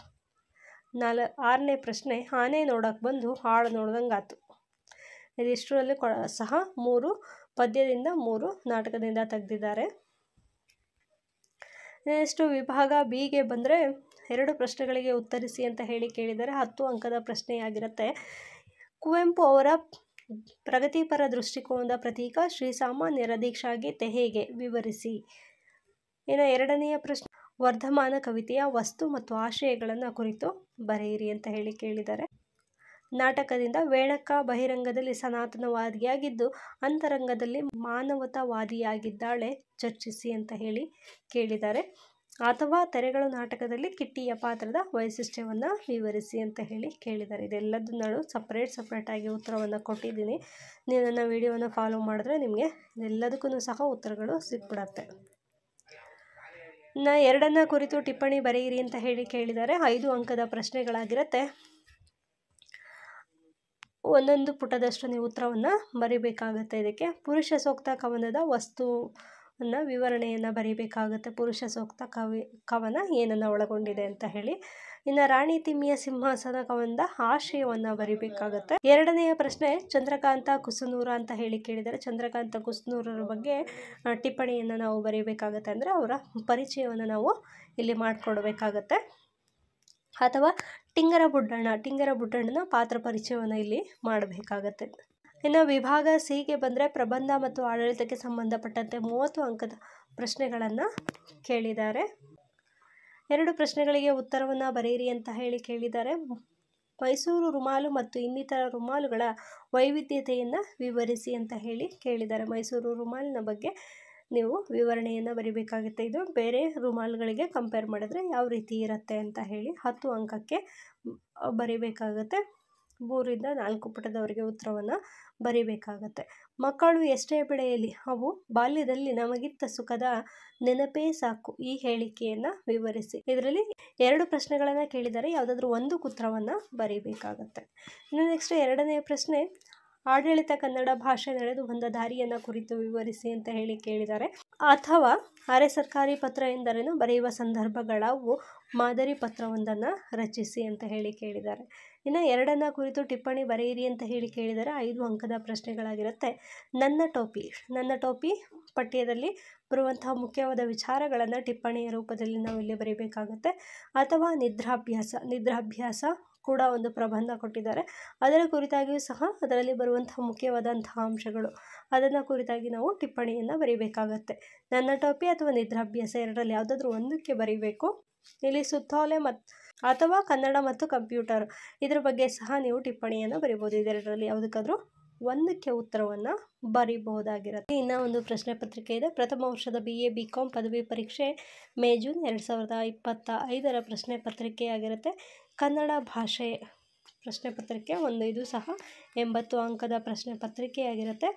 6ನೇ ಪ್ರಶ್ನೆ, ಆನೆ ನೋಡಕ್ಕೆ ಬಂದು ಹಾಳು ನೋಡ್ದಂಗಾತು. ಇದಿಷ್ಟರಲ್ಲಿ ಸಹ 3 ಪದ್ಯದಿಂದ 3 ನಾಟಕದಿಂದ ತೆಗೆದಿದ್ದಾರೆ. ನೆಕ್ಸ್ಟು ವಿಭಾಗ ಬಿಗೆ ಬಂದರೆ 2 ಪ್ರಶ್ನೆಗಳಿಗೆ ಉತ್ತರಿಸಿ ಅಂತ ಕೇಳಿದರೆ 10 ಅಂಕದ ಪ್ರಶ್ನೆಯಾಗಿರುತ್ತೆ. ಕುವೆಂಪು ಅವರ ಪ್ರಗತಿಪರ ದೃಷ್ಟಿಕೋನದ ಪ್ರತೀಕ ಶ್ರೀಸಾಮಾನ್ಯರ ದೀಕ್ಷಾಗೀತೆ ಹೇಗೆ, ವಿವರಿಸಿ. ಇನ್ನು 2ನೆಯ ಪ್ರಶ್ನೆ, ವರ್ಧಮಾನ ಕವಿತೆಯ ವಸ್ತು ಮತ್ತು ಆಶಯಗಳನ್ನು ಕುರಿತು ಬರೆಯಿರಿ ಅಂತ ಕೇಳಿದ್ದಾರೆ. ನಾಟಕದಿಂದ ವೇಣಕ್ಕ ಬಹಿರಂಗದಲ್ಲಿ ಸನಾತನವಾದಿಯಾಗಿದ್ದು ಅಂತರಂಗದಲ್ಲಿ ಮಾನವತಾವಾದಿಯಾಗಿದ್ದಾಳೆ, ಚರ್ಚಿಸಿ ಅಂತ ಕೇಳಿದ್ದಾರೆ. ಅಥವಾ ತೆರೆಗಳು ನಾಟಕದಲ್ಲಿ ಕಿಟ್ಟಿಯ ಪಾತ್ರದ ವೈಶಿಷ್ಟ್ಯವನ್ನು ವಿವರಿಸಿ ಅಂತ ಕೇಳಿದ್ದಾರೆ. ಇದೆಲ್ಲದನ್ನೂ ಸಪ್ರೇಟಾಗಿ ಉತ್ತರವನ್ನು ಕೊಟ್ಟಿದ್ದೀನಿ. ನೀವು ನನ್ನ ವಿಡಿಯೋವನ್ನು ಫಾಲೋ ಮಾಡಿದ್ರೆ ನಿಮಗೆ ಎಲ್ಲದಕ್ಕೂ ಸಹ ಉತ್ತರಗಳು ಸಿಕ್ಬಿಡತ್ತೆ. ಇನ್ನು 2ನ್ನ ಕುರಿತು ಟಿಪ್ಪಣಿ ಬರೆಯಿರಿ ಅಂತ ಕೇಳಿದ್ದಾರೆ. 5 ಅಂಕದ ಪ್ರಶ್ನೆಗಳಾಗಿರುತ್ತೆ. ಒಂದೊಂದು ಪುಟದಷ್ಟು ನೀವು ಉತ್ತರವನ್ನು ಬರೀಬೇಕಾಗುತ್ತೆ. ಇದಕ್ಕೆ ಪುರುಷ ಸೂಕ್ತ ಕವನದ ವಸ್ತುವನ್ನು ವಿವರಣೆಯನ್ನು ಬರೀಬೇಕಾಗುತ್ತೆ. ಪುರುಷ ಸೂಕ್ತ ಕವನ ಏನನ್ನು ಒಳಗೊಂಡಿದೆ ಅಂತ ಇನ್ನು ರಾಣಿ ತಿಮ್ಮಿಯ ಸಿಂಹಾಸನ ಕವನದ ಆಶಯವನ್ನು ಬರೀಬೇಕಾಗುತ್ತೆ. 2ನೆಯ ಪ್ರಶ್ನೆ, ಚಂದ್ರಕಾಂತ ಕುಸುನೂರ ಅಂತ ಕೇಳಿದರೆ ಚಂದ್ರಕಾಂತ ಕುಸುನೂರರ ಬಗ್ಗೆ ಟಿಪ್ಪಣಿಯನ್ನು ನಾವು ಬರೀಬೇಕಾಗತ್ತೆ. ಅಂದರೆ ಅವರ ಪರಿಚಯವನ್ನು ನಾವು ಇಲ್ಲಿ ಮಾಡಿಕೊಡ್ಬೇಕಾಗತ್ತೆ. ಅಥವಾ ಟಿಂಗರ ಬುಡ್ಡಣ್ಣನ ಪಾತ್ರ ಪರಿಚಯವನ್ನು ಇಲ್ಲಿ ಮಾಡಬೇಕಾಗತ್ತೆ. ಇನ್ನು ವಿಭಾಗ ಸಿಗೆ ಬಂದರೆ ಪ್ರಬಂಧ ಮತ್ತು ಆಡಳಿತಕ್ಕೆ ಸಂಬಂಧಪಟ್ಟಂತೆ 30 ಅಂಕದ ಪ್ರಶ್ನೆಗಳನ್ನು ಕೇಳಿದ್ದಾರೆ. 2 ಪ್ರಶ್ನೆಗಳಿಗೆ ಉತ್ತರವನ್ನು ಬರೆಯಿರಿ ಅಂತ ಕೇಳಿದ್ದಾರೆ. ಮೈಸೂರು ರುಮಾಲು ಮತ್ತು ಇನ್ನಿತರ ರುಮಾಲುಗಳ ವೈವಿಧ್ಯತೆಯನ್ನು ವಿವರಿಸಿ ಅಂತ ಕೇಳಿದ್ದಾರೆ. ಮೈಸೂರು ರುಮಾಲಿನ ಬಗ್ಗೆ ನೀವು ವಿವರಣೆಯನ್ನು ಬರೀಬೇಕಾಗುತ್ತೆ. ಇದು ಬೇರೆ ರುಮಾಲುಗಳಿಗೆ ಕಂಪೇರ್ ಮಾಡಿದ್ರೆ ಯಾವ ರೀತಿ ಇರುತ್ತೆ ಅಂತ 10 ಅಂಕಕ್ಕೆ ಬರೀಬೇಕಾಗುತ್ತೆ. 3ರಿಂದ 4 ಪುಟದವರೆಗೆ ಉತ್ತರವನ್ನು ಬರೀಬೇಕಾಗತ್ತೆ. ಮಕ್ಕಳು ಎಷ್ಟೇ ಬೆಳೆಯಲಿ ಅವು ಬಾಲ್ಯದಲ್ಲಿ ನಮಗಿತ್ತ ಸುಖದ ನೆನಪೇ ಸಾಕು, ಈ ಹೇಳಿಕೆಯನ್ನು ವಿವರಿಸಿ. ಇದರಲ್ಲಿ 2 ಪ್ರಶ್ನೆಗಳನ್ನು ಕೇಳಿದರೆ ಯಾವುದಾದ್ರೂ ಒಂದು ಉತ್ತರವನ್ನು ಬರೀಬೇಕಾಗತ್ತೆ. ಇನ್ನು ನೆಕ್ಸ್ಟ್ 2ನೇ ಪ್ರಶ್ನೆ, ಆಡಳಿತ ಕನ್ನಡ ಭಾಷೆ ನಡೆದು ಬಂದ ದಾರಿಯನ್ನು ಕುರಿತು ವಿವರಿಸಿ ಅಂತ ಕೇಳಿದ್ದಾರೆ. ಅಥವಾ ಅರೆ ಸರ್ಕಾರಿ ಪತ್ರ ಎಂದರೇನು, ಬರೆಯುವ ಸಂದರ್ಭಗಳವು, ಮಾದರಿ ಪತ್ರವೊಂದನ್ನು ರಚಿಸಿ ಅಂತ ಕೇಳಿದ್ದಾರೆ. ಇನ್ನು 2ನ್ನ ಕುರಿತು ಟಿಪ್ಪಣಿ ಬರೆಯಿರಿ ಅಂತ ಕೇಳಿದರೆ 5 ಅಂಕದ ಪ್ರಶ್ನೆಗಳಾಗಿರುತ್ತೆ. ನನ್ನ ಟೋಪಿ ಪಠ್ಯದಲ್ಲಿ ಬರುವಂತಹ ಮುಖ್ಯವಾದ ವಿಚಾರಗಳನ್ನು ಟಿಪ್ಪಣಿಯ ರೂಪದಲ್ಲಿ ನಾವು ಇಲ್ಲಿ ಬರೀಬೇಕಾಗುತ್ತೆ. ಅಥವಾ ನಿದ್ರಾಭ್ಯಾಸ ಕೂಡ ಒಂದು ಪ್ರಬಂಧ ಕೊಟ್ಟಿದ್ದಾರೆ. ಅದರ ಕುರಿತಾಗಿಯೂ ಸಹ ಅದರಲ್ಲಿ ಬರುವಂತಹ ಮುಖ್ಯವಾದಂತಹ ಅಂಶಗಳು, ಅದನ್ನು ಕುರಿತಾಗಿ ನಾವು ಟಿಪ್ಪಣಿಯನ್ನು ಬರೀಬೇಕಾಗತ್ತೆ. ನನ್ನ ಟೋಪಿ ಅಥವಾ ನಿದ್ರಾಭ್ಯಾಸ 2ರಲ್ಲಿ ಯಾವುದಾದ್ರೂ ಒಂದಕ್ಕೆ ಬರೀಬೇಕು. ಇಲ್ಲಿ ಸುತ್ತೋಲೆ ಅಥವಾ ಕನ್ನಡ ಮತ್ತು ಕಂಪ್ಯೂಟರ್ ಇದ್ರ ಬಗ್ಗೆ ಸಹ ನೀವು ಟಿಪ್ಪಣಿಯನ್ನು ಬರಿಬೋದು. ಇದೆರಡರಲ್ಲಿ ಯಾವುದಕ್ಕಾದ್ರೂ ಒಂದಕ್ಕೆ ಉತ್ತರವನ್ನು ಬರೀಬಹುದಾಗಿರುತ್ತೆ. ಇನ್ನು ಒಂದು ಪ್ರಶ್ನೆ ಪತ್ರಿಕೆ ಇದೆ. ಪ್ರಥಮ ವರ್ಷದ BA BCom ಪದವಿ ಪರೀಕ್ಷೆ ಮೇ-ಜೂನ್ 2025 ಪ್ರಶ್ನೆ ಪತ್ರಿಕೆಯಾಗಿರುತ್ತೆ. ಕನ್ನಡ ಭಾಷೆ ಪ್ರಶ್ನೆ ಪತ್ರಿಕೆ ಇದು ಸಹ 80 ಅಂಕದ ಪ್ರಶ್ನೆ ಪತ್ರಿಕೆಯಾಗಿರುತ್ತೆ.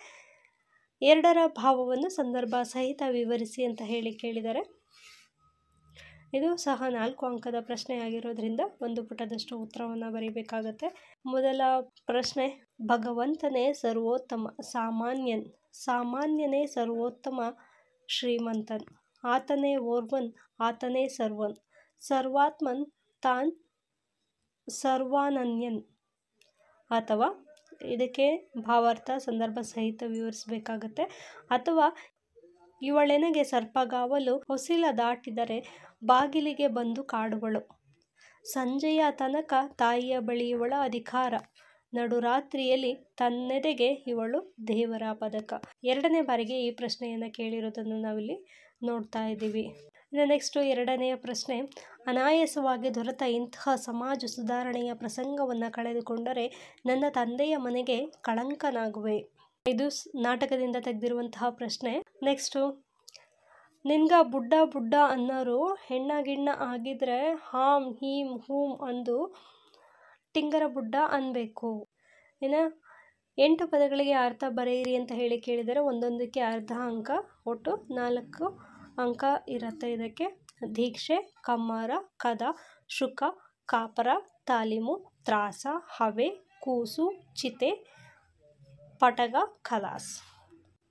2ರ ಭಾವವನ್ನು ಸಂದರ್ಭ ಸಹಿತ ವಿವರಿಸಿ ಅಂತ ಕೇಳಿದ್ದಾರೆ. ಇದು ಸಹ 4 ಅಂಕದ ಪ್ರಶ್ನೆ ಆಗಿರೋದ್ರಿಂದ ಒಂದು ಪುಟದಷ್ಟು ಉತ್ತರವನ್ನು ಬರೀಬೇಕಾಗತ್ತೆ. ಮೊದಲ ಪ್ರಶ್ನೆ, ಭಗವಂತನೇ ಸರ್ವೋತ್ತಮ ಸಾಮಾನ್ಯನೇ ಸರ್ವೋತ್ತಮ ಶ್ರೀಮಂತನ್, ಆತನೇ ಓರ್ವನ್ ಆತನೇ ಸರ್ವನ್, ಸರ್ವಾತ್ಮನ್ ತಾನ್ ಸರ್ವಾನನ್ಯನ್. ಅಥವಾ ಇದಕ್ಕೆ ಭಾವಾರ್ಥ ಸಂದರ್ಭ ಸಹಿತ ವಿವರಿಸಬೇಕಾಗತ್ತೆ. ಅಥವಾ ಇವಳೆನಗೆ ಸರ್ಪಗಾವಲು ಹೊಸಿಲ ದಾಟಿದರೆ ಬಾಗಿಲಿಗೆ ಬಂದು ಕಾಡುವಳು. ಸಂಜೆಯ ತನಕ ತಾಯಿಯ ಬಳಿ ಇವಳ ಅಧಿಕಾರ, ನಡುರಾತ್ರಿಯಲ್ಲಿ ತನ್ನೆದೆಗೆ ಇವಳು ದೇವರ ಪದಕ. ಎರಡನೇ ಬಾರಿಗೆ ಈ ಪ್ರಶ್ನೆಯನ್ನು ಕೇಳಿರೋದನ್ನು ನಾವಿಲ್ಲಿ ನೋಡ್ತಾ ಇದ್ದೀವಿ. ಇನ್ನು ನೆಕ್ಸ್ಟು ಎರಡನೆಯ ಪ್ರಶ್ನೆ, ಅನಾಯಾಸವಾಗಿ ದೊರೆತ ಇಂತಹ ಸಮಾಜ ಸುಧಾರಣೆಯ ಪ್ರಸಂಗವನ್ನು ಕಳೆದುಕೊಂಡರೆ ನನ್ನ ತಂದೆಯ ಮನೆಗೆ ಕಳಂಕನಾಗುವೆ. ಇದು ನಾಟಕದಿಂದ ತೆಗೆದಿರುವಂತಹ ಪ್ರಶ್ನೆ. ನೆಕ್ಸ್ಟು, ನಿನ್ಗ ಬುಡ್ಡ ಬುಡ್ಡ ಅನ್ನೋರು ಹೆಣ್ಣ ಗಿಣ್ಣ ಆಗಿದ್ರೆ ಹಾಂ ಹೀಂ ಹೂಂ ಅಂದು ಟಿಂಗರ ಬುಡ್ಡ ಅನ್ಬೇಕು. ಇನ್ನು 8 ಪದಗಳಿಗೆ ಅರ್ಥ ಬರೆಯಿರಿ ಅಂತ ಹೇಳಿ ಕೇಳಿದರೆ ಒಂದೊಂದಕ್ಕೆ ಅರ್ಧ ಅಂಕ, ಒಟ್ಟು 4 ಅಂಕ ಇರುತ್ತೆ. ಇದಕ್ಕೆ ದೀಕ್ಷೆ, ಕಮ್ಮಾರ, ಕದ, ಶುಕ, ಕಾಪರ, ತಾಲೀಮು, ತ್ರಾಸ, ಹವೆ, ಕೂಸು, ಚಿತೆ, ಪಟಗ, ಖಲಾಸ್.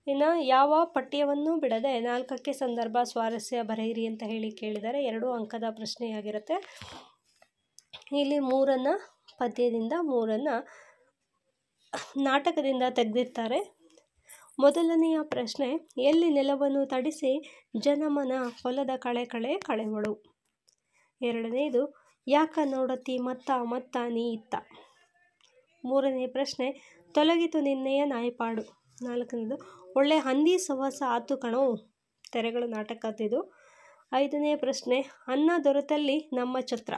ಇನ್ನು ಯಾವ ಪಠ್ಯವನ್ನು ಬಿಡದೆ 4ಕ್ಕೆ ಸಂದರ್ಭ, ಸ್ವಾರಸ್ಯ ಬರೆಯಿರಿ ಅಂತ ಹೇಳಿ ಕೇಳಿದರೆ 2 ಅಂಕದ ಪ್ರಶ್ನೆಯಾಗಿರುತ್ತೆ. ಇಲ್ಲಿ 3 ಪದ್ಯದಿಂದ 3 ನಾಟಕದಿಂದ ತೆಗೆದಿರ್ತಾರೆ. ಮೊದಲನೆಯ ಪ್ರಶ್ನೆ, ಎಲ್ಲಿ ನೆಲವನ್ನು ತಡಿಸಿ ಜನಮನ ಹೊಲದ ಕಳೆ ಕಳೆ ಕಳೆವಳು. ಎರಡನೆಯದು, ಯಾಕ ನೋಡತಿ ಮತ್ತ ಮತ್ತ ನೀ ಇತ್ತ. ಮೂರನೇ ಪ್ರಶ್ನೆ, ತೊಲಗಿತು ನಿನ್ನೆಯ ನಾಯಿಪಾಡು. 4ನೇದು, ಒಳ್ಳೆ ಹಂದಿ ಸವಾಸ ಆತು ಕಣೋ. ತೆರೆಗಳು ನಾಟಕದಿದು. 5ನೇ ಪ್ರಶ್ನೆ, ಅನ್ನ ದೊರೆತಲ್ಲಿ ನಮ್ಮ ಛತ್ರ.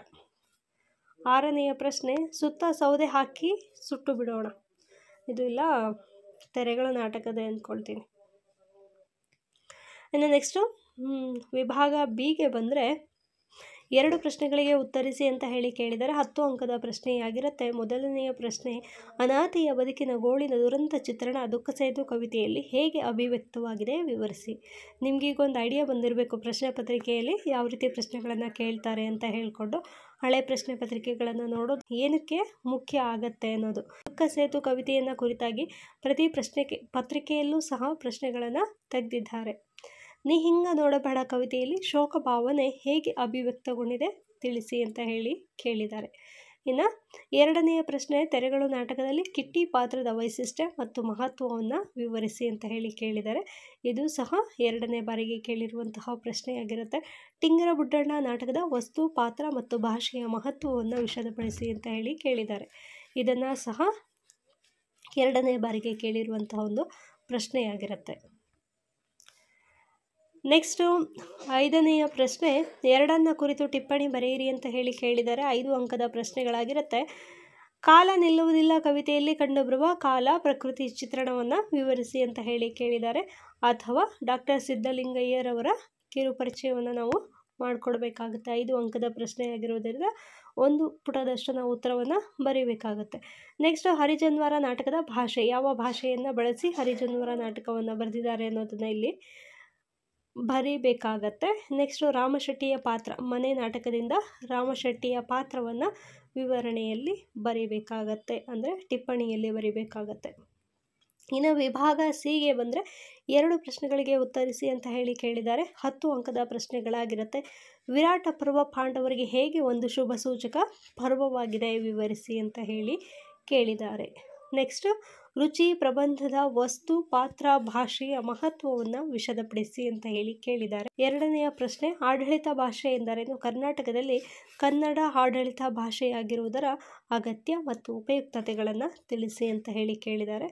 6ನೆಯ ಪ್ರಶ್ನೆ, ಸುತ್ತ ಸೌದೆ ಹಾಕಿ ಸುಟ್ಟು ಬಿಡೋಣ. ಇದು ಇಲ್ಲ ತೆರೆಗಳು ನಾಟಕದ ಅಂದ್ಕೊಳ್ತೀನಿ. ಇನ್ನು ನೆಕ್ಸ್ಟು ವಿಭಾಗ ಬಿಗೆ ಬಂದರೆ 2 ಪ್ರಶ್ನೆಗಳಿಗೆ ಉತ್ತರಿಸಿ ಅಂತ ಹೇಳಿ ಕೇಳಿದರೆ 10 ಅಂಕದ ಪ್ರಶ್ನೆಯಾಗಿರುತ್ತೆ. ಮೊದಲನೆಯ ಪ್ರಶ್ನೆ, ಅನಾಥೆಯ ಬದುಕಿನ ಗೋಳಿನ ದುರಂತ ಚಿತ್ರಣ ದುಃಖ ಸೇತು ಕವಿತೆಯಲ್ಲಿ ಹೇಗೆ ಅಭಿವ್ಯಕ್ತವಾಗಿದೆ ವಿವರಿಸಿ. ನಿಮಗೀಗೊಂದು ಐಡಿಯಾ ಬಂದಿರಬೇಕು ಪ್ರಶ್ನೆ ಪತ್ರಿಕೆಯಲ್ಲಿ ಯಾವ ರೀತಿ ಪ್ರಶ್ನೆಗಳನ್ನು ಕೇಳ್ತಾರೆ ಅಂತ ಹೇಳಿಕೊಂಡು ಹಳೆ ಪ್ರಶ್ನೆ ಪತ್ರಿಕೆಗಳನ್ನು ನೋಡೋದು ಏನಕ್ಕೆ ಮುಖ್ಯ ಆಗತ್ತೆ ಅನ್ನೋದು. ದುಃಖ ಸೇತು ಕವಿತೆಯನ್ನು ಕುರಿತಾಗಿ ಪ್ರತಿ ಪತ್ರಿಕೆಯಲ್ಲೂ ಸಹ ಪ್ರಶ್ನೆಗಳನ್ನು ತೆಗೆದಿದ್ದಾರೆ. ನೀ ಹಿಂಗ ನೋಡಬೇಡ ಕವಿತೆಯಲ್ಲಿ ಶೋಕ ಭಾವನೆ ಹೇಗೆ ಅಭಿವ್ಯಕ್ತಗೊಂಡಿದೆ ತಿಳಿಸಿ ಅಂತ ಹೇಳಿ ಕೇಳಿದ್ದಾರೆ. ಇನ್ನು 2ನೆಯ ಪ್ರಶ್ನೆ, ತೆರೆಗಳು ನಾಟಕದಲ್ಲಿ ಕಿಟ್ಟಿ ಪಾತ್ರದ ವೈಶಿಷ್ಟ್ಯ ಮತ್ತು ಮಹತ್ವವನ್ನು ವಿವರಿಸಿ ಅಂತ ಹೇಳಿ ಕೇಳಿದ್ದಾರೆ. ಇದು ಸಹ 2ನೇ ಬಾರಿಗೆ ಕೇಳಿರುವಂತಹ ಪ್ರಶ್ನೆಯಾಗಿರುತ್ತೆ. ಟಿಂಗರ ಬುಡ್ಡಣ್ಣ ನಾಟಕದ ವಸ್ತು, ಪಾತ್ರ ಮತ್ತು ಭಾಷೆಯ ಮಹತ್ವವನ್ನು ವಿಷದಪಡಿಸಿ ಅಂತ ಹೇಳಿ ಕೇಳಿದ್ದಾರೆ. ಇದನ್ನು ಸಹ 2ನೇ ಬಾರಿಗೆ ಕೇಳಿರುವಂತಹ ಒಂದು ಪ್ರಶ್ನೆಯಾಗಿರುತ್ತೆ. ನೆಕ್ಸ್ಟು 5ನೆಯ ಪ್ರಶ್ನೆ, 2 ಕುರಿತು ಟಿಪ್ಪಣಿ ಬರೆಯಿರಿ ಅಂತ ಹೇಳಿ ಕೇಳಿದರೆ 5 ಅಂಕದ ಪ್ರಶ್ನೆಗಳಾಗಿರುತ್ತೆ. ಕಾಲ ನಿಲ್ಲುವುದಿಲ್ಲ ಕವಿತೆಯಲ್ಲಿ ಕಂಡುಬರುವ ಕಾಲ ಪ್ರಕೃತಿ ಚಿತ್ರಣವನ್ನು ವಿವರಿಸಿ ಅಂತ ಹೇಳಿ ಕೇಳಿದ್ದಾರೆ. ಅಥವಾ ಡಾಕ್ಟರ್ ಸಿದ್ಧಲಿಂಗಯ್ಯರವರ ಕಿರುಪರಿಚಯವನ್ನು ನಾವು ಮಾಡಿಕೊಡ್ಬೇಕಾಗುತ್ತೆ. 5 ಅಂಕದ ಪ್ರಶ್ನೆಯಾಗಿರೋದ್ರಿಂದ 1 ಪುಟದಷ್ಟು ನಾವು ಉತ್ತರವನ್ನು ಬರೀಬೇಕಾಗುತ್ತೆ. ನೆಕ್ಸ್ಟ್, ಹರಿಜನ್ವಾರ ನಾಟಕದ ಭಾಷೆ, ಯಾವ ಭಾಷೆಯನ್ನು ಬಳಸಿ ಹರಿಜನ್ವಾರ ನಾಟಕವನ್ನು ಬರೆದಿದ್ದಾರೆ ಅನ್ನೋದನ್ನು ಇಲ್ಲಿ ಬರೀಬೇಕಾಗತ್ತೆ. ನೆಕ್ಸ್ಟು, ರಾಮಶೆಟ್ಟಿಯ ಪಾತ್ರ, ಮನೆ ನಾಟಕದಿಂದ ರಾಮಶೆಟ್ಟಿಯ ಪಾತ್ರವನ್ನು ವಿವರಣೆಯಲ್ಲಿ ಬರೀಬೇಕಾಗತ್ತೆ, ಅಂದರೆ ಟಿಪ್ಪಣಿಯಲ್ಲಿ ಬರೀಬೇಕಾಗತ್ತೆ. ಇನ್ನು ವಿಭಾಗ ಸಿಗೆ ಬಂದರೆ 2 ಪ್ರಶ್ನೆಗಳಿಗೆ ಉತ್ತರಿಸಿ ಅಂತ ಹೇಳಿ ಕೇಳಿದ್ದಾರೆ. 10 ಅಂಕದ ಪ್ರಶ್ನೆಗಳಾಗಿರುತ್ತೆ. ವಿರಾಟ ಪರ್ವ ಪಾಂಡವರಿಗೆ ಹೇಗೆ ಒಂದು ಶುಭ ಸೂಚಕ ಪರ್ವವಾಗಿದೆ ವಿವರಿಸಿ ಅಂತ ಹೇಳಿ ಕೇಳಿದ್ದಾರೆ. ನೆಕ್ಸ್ಟ್, ರುಚಿ ಪ್ರಬಂಧದ ವಸ್ತು, ಪಾತ್ರ, ಭಾಷೆಯ ಮಹತ್ವವನ್ನು ವಿಷದಪಡಿಸಿ ಅಂತ ಹೇಳಿ ಕೇಳಿದ್ದಾರೆ. 2ನೆಯ ಪ್ರಶ್ನೆ, ಆಡಳಿತ ಭಾಷೆ ಎಂದರೇನು, ಕರ್ನಾಟಕದಲ್ಲಿ ಕನ್ನಡ ಆಡಳಿತ ಭಾಷೆಯಾಗಿರುವುದರ ಅಗತ್ಯ ಮತ್ತು ಉಪಯುಕ್ತತೆಗಳನ್ನು ತಿಳಿಸಿ ಅಂತ ಹೇಳಿ ಕೇಳಿದ್ದಾರೆ.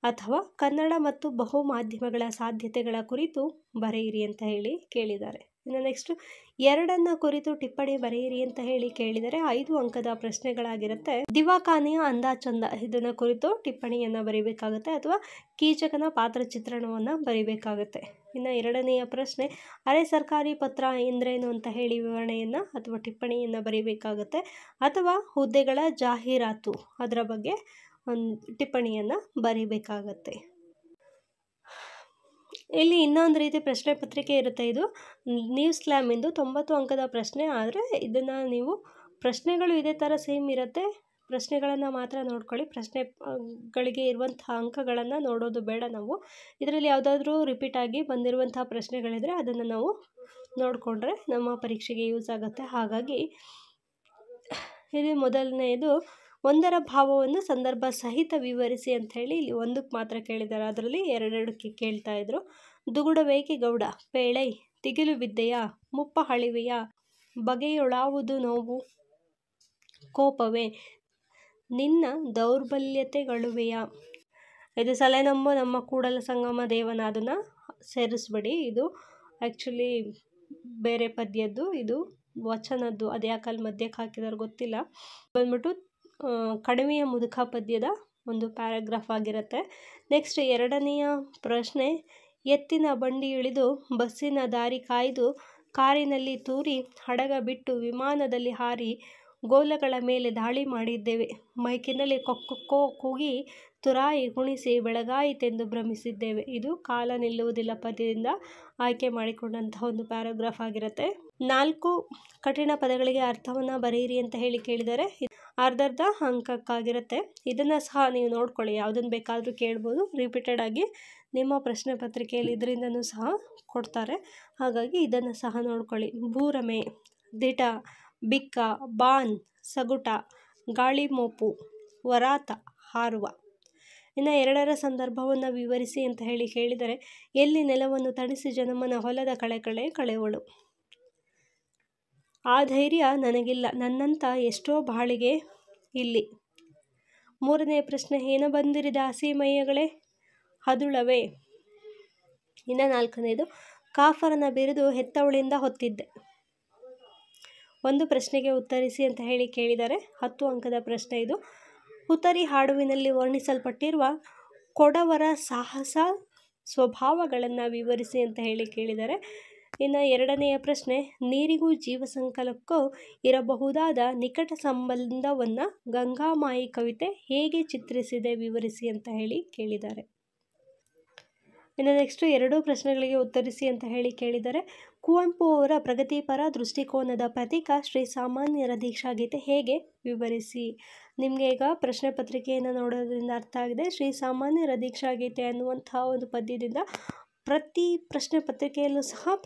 ಅಥವಾ ಕನ್ನಡ ಮತ್ತು ಬಹುಮಾಧ್ಯಮಗಳ ಸಾಧ್ಯತೆಗಳ ಕುರಿತು ಬರೆಯಿರಿ ಅಂತ ಹೇಳಿ ಕೇಳಿದ್ದಾರೆ. ಇನ್ನು ನೆಕ್ಸ್ಟ್, 2 ಕುರಿತು ಟಿಪ್ಪಣಿ ಬರೆಯಿರಿ ಅಂತ ಹೇಳಿ ಕೇಳಿದರೆ 5 ಅಂಕದ ಪ್ರಶ್ನೆಗಳಾಗಿರುತ್ತೆ. ದಿವಾಖಾನೆಯ ಅಂದಾಚಂದ, ಇದನ್ನ ಕುರಿತು ಟಿಪ್ಪಣಿಯನ್ನು ಬರೀಬೇಕಾಗುತ್ತೆ. ಅಥವಾ ಕೀಚಕನ ಪಾತ್ರ ಚಿತ್ರಣವನ್ನು ಬರೀಬೇಕಾಗುತ್ತೆ. ಇನ್ನು 2ನೆಯ ಪ್ರಶ್ನೆ, ಅರೆ ಸರ್ಕಾರಿ ಪತ್ರ ಎಂದ್ರೇನು ಅಂತ ಹೇಳಿ ವಿವರಣೆಯನ್ನು ಅಥವಾ ಟಿಪ್ಪಣಿಯನ್ನು ಬರೀಬೇಕಾಗುತ್ತೆ. ಅಥವಾ ಹುದ್ದೆಗಳ ಜಾಹೀರಾತು, ಅದರ ಬಗ್ಗೆ ಒಂದು ಟಿಪ್ಪಣಿಯನ್ನು ಬರೀಬೇಕಾಗತ್ತೆ. ಇಲ್ಲಿ ಇನ್ನೊಂದು ರೀತಿ ಪ್ರಶ್ನೆ ಪತ್ರಿಕೆ ಇರುತ್ತೆ. ಇದು ನ್ಯೂಸ್ ಸ್ಲ್ಯಾಮ್ ಎಂದು 90 ಅಂಕದ ಪ್ರಶ್ನೆ. ಆದರೆ ಇದನ್ನು ನೀವು ಪ್ರಶ್ನೆಗಳು ಇದೇ ಥರ ಸೇಮ್ ಇರುತ್ತೆ, ಪ್ರಶ್ನೆಗಳನ್ನು ಮಾತ್ರ ನೋಡ್ಕೊಳ್ಳಿ. ಪ್ರಶ್ನೆಗಳಿಗೆ ಇರುವಂತಹ ಅಂಕಗಳನ್ನು ನೋಡೋದು ಬೇಡ ನಾವು. ಇದರಲ್ಲಿ ಯಾವುದಾದ್ರೂ ರಿಪೀಟ್ ಆಗಿ ಬಂದಿರುವಂತಹ ಪ್ರಶ್ನೆಗಳಿದ್ರೆ ಅದನ್ನು ನಾವು ನೋಡಿಕೊಂಡ್ರೆ ನಮ್ಮ ಪರೀಕ್ಷೆಗೆ ಯೂಸ್ ಆಗುತ್ತೆ. ಹಾಗಾಗಿ ಇದು ಮೊದಲನೆಯದು, ಒಂದರ ಭಾವವನ್ನು ಸಂದರ್ಭ ಸಹಿತ ವಿವರಿಸಿ ಅಂತ ಹೇಳಿ ಇಲ್ಲಿ ಒಂದಕ್ಕೆ ಮಾತ್ರ ಕೇಳಿದ್ದಾರೆ, ಅದರಲ್ಲಿ ಎರಡೆರಡಕ್ಕೆ ಕೇಳ್ತಾ ಇದ್ರು. ದುಗುಡವೇಕೆ ಗೌಡ, ಪೇಳೈ, ತಿಗಿಲು ಬಿದ್ದೆಯ, ಮುಪ್ಪ ಹಳಿವೆಯ, ಬಗೆಯೊಳಾವುದು ನೋವು, ಕೋಪವೇ, ನಿನ್ನ ದೌರ್ಬಲ್ಯತೆಗಳುವೆಯ. ಇದು ಸಲೆನಂಬೋ ನಮ್ಮ ಕೂಡಲ ಸಂಗಮ ದೇವನ, ಅದನ್ನು ಸೇರಿಸ್ಬೇಡಿ, ಇದು ಆ್ಯಕ್ಚುಲಿ ಬೇರೆ ಪದ್ಯದ್ದು, ಇದು ವಚನದ್ದು, ಅದು ಯಾಕಲ್ಲಿ ಮಧ್ಯಕ್ಕೆ ಹಾಕಿದಾರೆ ಗೊತ್ತಿಲ್ಲ. ಬಂದ್ಬಿಟ್ಟು ಕಣಿವೆಯ ಮುದುಕ ಪದ್ಯದ ಒಂದು ಪ್ಯಾರಾಗ್ರಾಫ್ ಆಗಿರುತ್ತೆ. ನೆಕ್ಸ್ಟ್ ಎರಡನೆಯ ಪ್ರಶ್ನೆ, ಎತ್ತಿನ ಬಂಡಿ ಇಳಿದು ಬಸ್ಸಿನ ದಾರಿ ಕಾಯ್ದು ಕಾರಿನಲ್ಲಿ ತೂರಿ ಹಡಗ ಬಿಟ್ಟು ವಿಮಾನದಲ್ಲಿ ಹಾರಿ ಗೋಲಗಳ ಮೇಲೆ ದಾಳಿ ಮಾಡಿದ್ದೇವೆ, ಮೈಕಿನಲ್ಲಿ ಕೊಕ್ಕೊ ಕೂಗಿ ತುರಾಯಿ ಕುಣಿಸಿ ಬೆಳಗಾಯಿತೆಂದು ಭ್ರಮಿಸಿದ್ದೇವೆ. ಇದು ಕಾಲ ನಿಲ್ಲುವುದಿಲ್ಲ ಪದ್ಯದಿಂದ ಆಯ್ಕೆ ಮಾಡಿಕೊಂಡಂತಹ ಒಂದು ಪ್ಯಾರಾಗ್ರಾಫ್ ಆಗಿರುತ್ತೆ. 4 ಕಠಿಣ ಪದಗಳಿಗೆ ಅರ್ಥವನ್ನು ಬರೆಯಿರಿ ಅಂತ ಹೇಳಿ ಕೇಳಿದರೆ ಅರ್ಧರ್ಧ ಅಂಕಕ್ಕಾಗಿರುತ್ತೆ. ಇದನ್ನು ಸಹ ನೀವು ನೋಡ್ಕೊಳ್ಳಿ, ಯಾವುದನ್ನು ಬೇಕಾದರೂ ಕೇಳ್ಬೋದು. ರಿಪೀಟೆಡ್ ಆಗಿ ನಿಮ್ಮ ಪ್ರಶ್ನೆ ಪತ್ರಿಕೆಯಲ್ಲಿ ಇದರಿಂದನೂ ಸಹ ಕೊಡ್ತಾರೆ, ಹಾಗಾಗಿ ಇದನ್ನು ಸಹ ನೋಡ್ಕೊಳ್ಳಿ. ಭೂರಮೆ, ದಿಟ, ಬಿಕ್ಕ, ಬಾನ್, ಸಗುಟ, ಗಾಳಿ ಮೋಪು, ವರಾತ, ಹಾರುವ. ಇನ್ನು 2ರ ಸಂದರ್ಭವನ್ನು ವಿವರಿಸಿ ಅಂತ ಹೇಳಿ ಕೇಳಿದರೆ, ಎಲ್ಲಿ ನೆಲವನ್ನು ತಣಿಸಿ ಜನಮನ ಹೊಲದ ಕಳೆವಳು, ಆ ಧೈರ್ಯ ನನಗಿಲ್ಲ, ನನ್ನಂಥ ಎಷ್ಟೋ ಬಾಳಿಗೆ ಇಲ್ಲಿ. 3ನೇ ಪ್ರಶ್ನೆ, ಏನ ಬಂದಿರಿದ ಹಸಿ ಮೈಯಗಳೇ, ಹದುಳವೇ. ಇನ್ನು 4ನೇದು, ಕಾಫರನ ಬಿರಿದು ಹೆತ್ತವಳಿಂದ ಹೊತ್ತಿದ್ದೆ. ಒಂದು ಪ್ರಶ್ನೆಗೆ ಉತ್ತರಿಸಿ ಅಂತ ಹೇಳಿ ಕೇಳಿದರೆ 10 ಅಂಕದ ಪ್ರಶ್ನೆ ಇದು. ಹುತ್ತರಿ ಹಾಡುವಿನಲ್ಲಿ ವರ್ಣಿಸಲ್ಪಟ್ಟಿರುವ ಕೊಡವರ ಸಾಹಸ ಸ್ವಭಾವಗಳನ್ನು ವಿವರಿಸಿ ಅಂತ ಹೇಳಿ ಕೇಳಿದರೆ, ಇನ್ನು 2ನೆಯ ಪ್ರಶ್ನೆ, ನೀರಿಗೂ ಜೀವಸಂಕಲಕ್ಕೂ ಇರಬಹುದಾದ ನಿಕಟ ಸಂಬಂಧವನ್ನು ಗಂಗಾಮಾಯಿ ಕವಿತೆ ಹೇಗೆ ಚಿತ್ರಿಸಿದೆ ವಿವರಿಸಿ ಅಂತ ಹೇಳಿ ಕೇಳಿದ್ದಾರೆ. ಇನ್ನು ನೆಕ್ಸ್ಟ್ 2 ಪ್ರಶ್ನೆಗಳಿಗೆ ಉತ್ತರಿಸಿ ಅಂತ ಹೇಳಿ ಕೇಳಿದರೆ, ಕುವೆಂಪು ಅವರ ಪ್ರಗತಿಪರ ದೃಷ್ಟಿಕೋನದ ಪ್ರತೀಕ ಶ್ರೀ ಸಾಮಾನ್ಯರ ದೀಕ್ಷಾಗೀತೆ ಹೇಗೆ ವಿವರಿಸಿ. ನಿಮಗೆ ಈಗ ಪ್ರಶ್ನೆ ಪತ್ರಿಕೆಯನ್ನು ನೋಡೋದ್ರಿಂದ ಅರ್ಥ ಆಗಿದೆ. ಶ್ರೀ ಸಾಮಾನ್ಯರ ದೀಕ್ಷಾಗೀತೆ ಅನ್ನುವಂತಹ ಒಂದು ಪದ್ಯದಿಂದ ಪ್ರತಿ ಪ್ರಶ್ನೆ ಪತ್ರಿಕೆಯಲ್ಲೂ ಸಹ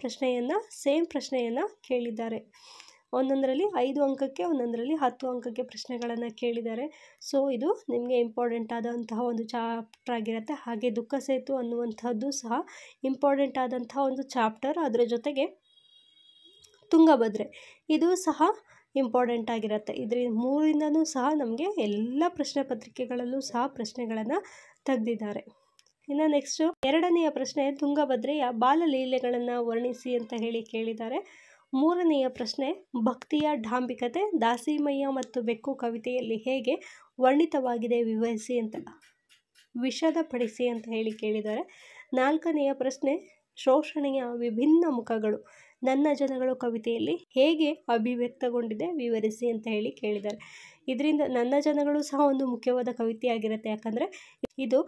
ಸೇಮ್ ಪ್ರಶ್ನೆಯನ್ನು ಕೇಳಿದ್ದಾರೆ. ಒಂದೊಂದರಲ್ಲಿ 5 ಅಂಕಕ್ಕೆ, ಒಂದೊಂದರಲ್ಲಿ 10 ಅಂಕಕ್ಕೆ ಪ್ರಶ್ನೆಗಳನ್ನು ಕೇಳಿದ್ದಾರೆ. ಸೊ ಇದು ನಿಮಗೆ ಇಂಪಾರ್ಟೆಂಟ್ ಆದಂತಹ ಒಂದು ಚಾಪ್ಟರ್ ಆಗಿರುತ್ತೆ. ಹಾಗೆ ದುಃಖ ಸೇತು ಅನ್ನುವಂಥದ್ದು ಸಹ ಇಂಪಾರ್ಟೆಂಟ್ ಆದಂತಹ ಒಂದು ಚಾಪ್ಟರ್. ಅದರ ಜೊತೆಗೆ ತುಂಗಭದ್ರೆ ಇದು ಸಹ ಇಂಪಾರ್ಟೆಂಟ್ ಆಗಿರುತ್ತೆ. ಇದ್ರ 3ರಿಂದನೂ ಸಹ ನಮಗೆ ಎಲ್ಲ ಪ್ರಶ್ನೆ ಪತ್ರಿಕೆಗಳಲ್ಲೂ ಸಹ ಪ್ರಶ್ನೆಗಳನ್ನು ತೆಗೆದಿದ್ದಾರೆ. ಇನ್ನು ನೆಕ್ಸ್ಟ್ 2ನೆಯ ಪ್ರಶ್ನೆ, ತುಂಗಭದ್ರೆಯ ಬಾಲಲೀಲೆಗಳನ್ನು ವರ್ಣಿಸಿ ಅಂತ ಹೇಳಿ ಕೇಳಿದ್ದಾರೆ. 3ನೆಯ ಪ್ರಶ್ನೆ, ಭಕ್ತಿಯ ಡಾಂಬಿಕತೆ ದಾಸಿಮಯ್ಯ ಮತ್ತು ಬೆಕ್ಕು ಕವಿತೆಯಲ್ಲಿ ಹೇಗೆ ವರ್ಣಿತವಾಗಿದೆ ವಿಷದಪಡಿಸಿ ಅಂತ ಹೇಳಿ ಕೇಳಿದ್ದಾರೆ. 4ನೆಯ ಪ್ರಶ್ನೆ, ಶೋಷಣೆಯ ವಿಭಿನ್ನ ಮುಖಗಳು ನನ್ನ ಜನಗಳು ಕವಿತೆಯಲ್ಲಿ ಹೇಗೆ ಅಭಿವ್ಯಕ್ತಗೊಂಡಿದೆ ವಿವರಿಸಿ ಅಂತ ಹೇಳಿ ಕೇಳಿದ್ದಾರೆ. ಇದರಿಂದ ನನ್ನ ಜನಗಳು ಸಹ ಒಂದು ಮುಖ್ಯವಾದ ಕವಿತೆಯಾಗಿರುತ್ತೆ, ಯಾಕಂದರೆ ಇದು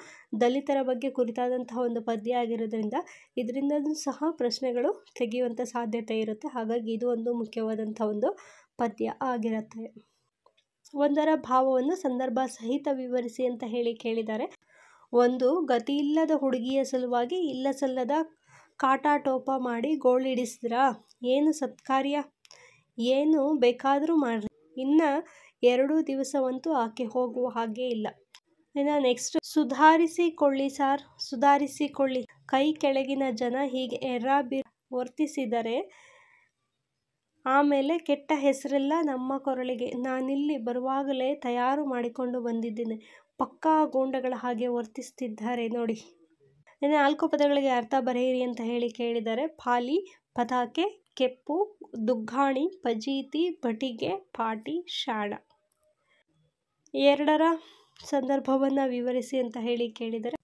ದಲಿತರ ಬಗ್ಗೆ ಕುರಿತಾದಂತಹ ಒಂದು ಪದ್ಯ ಆಗಿರೋದ್ರಿಂದ ಇದರಿಂದಲೂ ಸಹ ಪ್ರಶ್ನೆಗಳು ತೆಗೆಯುವಂಥ ಸಾಧ್ಯತೆ ಇರುತ್ತೆ. ಹಾಗಾಗಿ ಇದು ಒಂದು ಮುಖ್ಯವಾದಂಥ ಒಂದು ಪದ್ಯ ಆಗಿರುತ್ತೆ. 1ರ ಭಾವವನ್ನು ಸಂದರ್ಭ ಸಹಿತ ವಿವರಿಸಿ ಅಂತ ಹೇಳಿ ಕೇಳಿದ್ದಾರೆ. 1 ಗತಿಯಿಲ್ಲದ ಹುಡುಗಿಯ ಸಲುವಾಗಿ ಇಲ್ಲಸಲ್ಲದ ಕಾಟಾಟೋಪ ಮಾಡಿ ಗೋಳಿಡಿಸಿದ್ರಾ, ಏನು ಸತ್ಕಾರ್ಯ, ಏನು ಬೇಕಾದರೂ ಮಾಡ್ರಿ, ಇನ್ನು 2 ದಿವಸವಂತೂ ಆಕೆ ಹೋಗುವ ಹಾಗೆ ಇಲ್ಲ. ಇನ್ನು ನೆಕ್ಸ್ಟ್, ಸುಧಾರಿಸಿಕೊಳ್ಳಿ ಸಾರ್, ಸುಧಾರಿಸಿಕೊಳ್ಳಿ, ಕೈ ಕೆಳಗಿನ ಜನ ಹೀಗೆ ಎರ್ರಾಬಿರ್ರಾ ವರ್ತಿಸಿದರೆ ಆಮೇಲೆ ಕೆಟ್ಟ ಹೆಸರೆಲ್ಲ ನಮ್ಮ ಕೊರಳಿಗೆ. ನಾನಿಲ್ಲಿ ಬರುವಾಗಲೇ ತಯಾರು ಮಾಡಿಕೊಂಡು ಬಂದಿದ್ದೀನಿ, ಪಕ್ಕಾ ಗೂಂಡಗಳ ಹಾಗೆ ವರ್ತಿಸ್ತಿದ್ದಾರೆ ನೋಡಿ. ಇನ್ನು 4 ಪದಗಳಿಗೆ ಅರ್ಥ ಬರೆಯಿರಿ ಅಂತ ಹೇಳಿ ಕೇಳಿದ್ದಾರೆ. ಪಾಲಿ, ಪತಾಕೆ, ಕೆಪ್ಪು, ದುಗ್ಗಾಣಿ, ಪಜೀತಿ, ಬಟಿಗೆ, ಪಾಟಿ, ಶಾಣ. 2ರ ಸಂದರ್ಭವನ್ನು ವಿವರಿಸಿ ಅಂತ ಹೇಳಿ ಕೇಳಿದರೆ,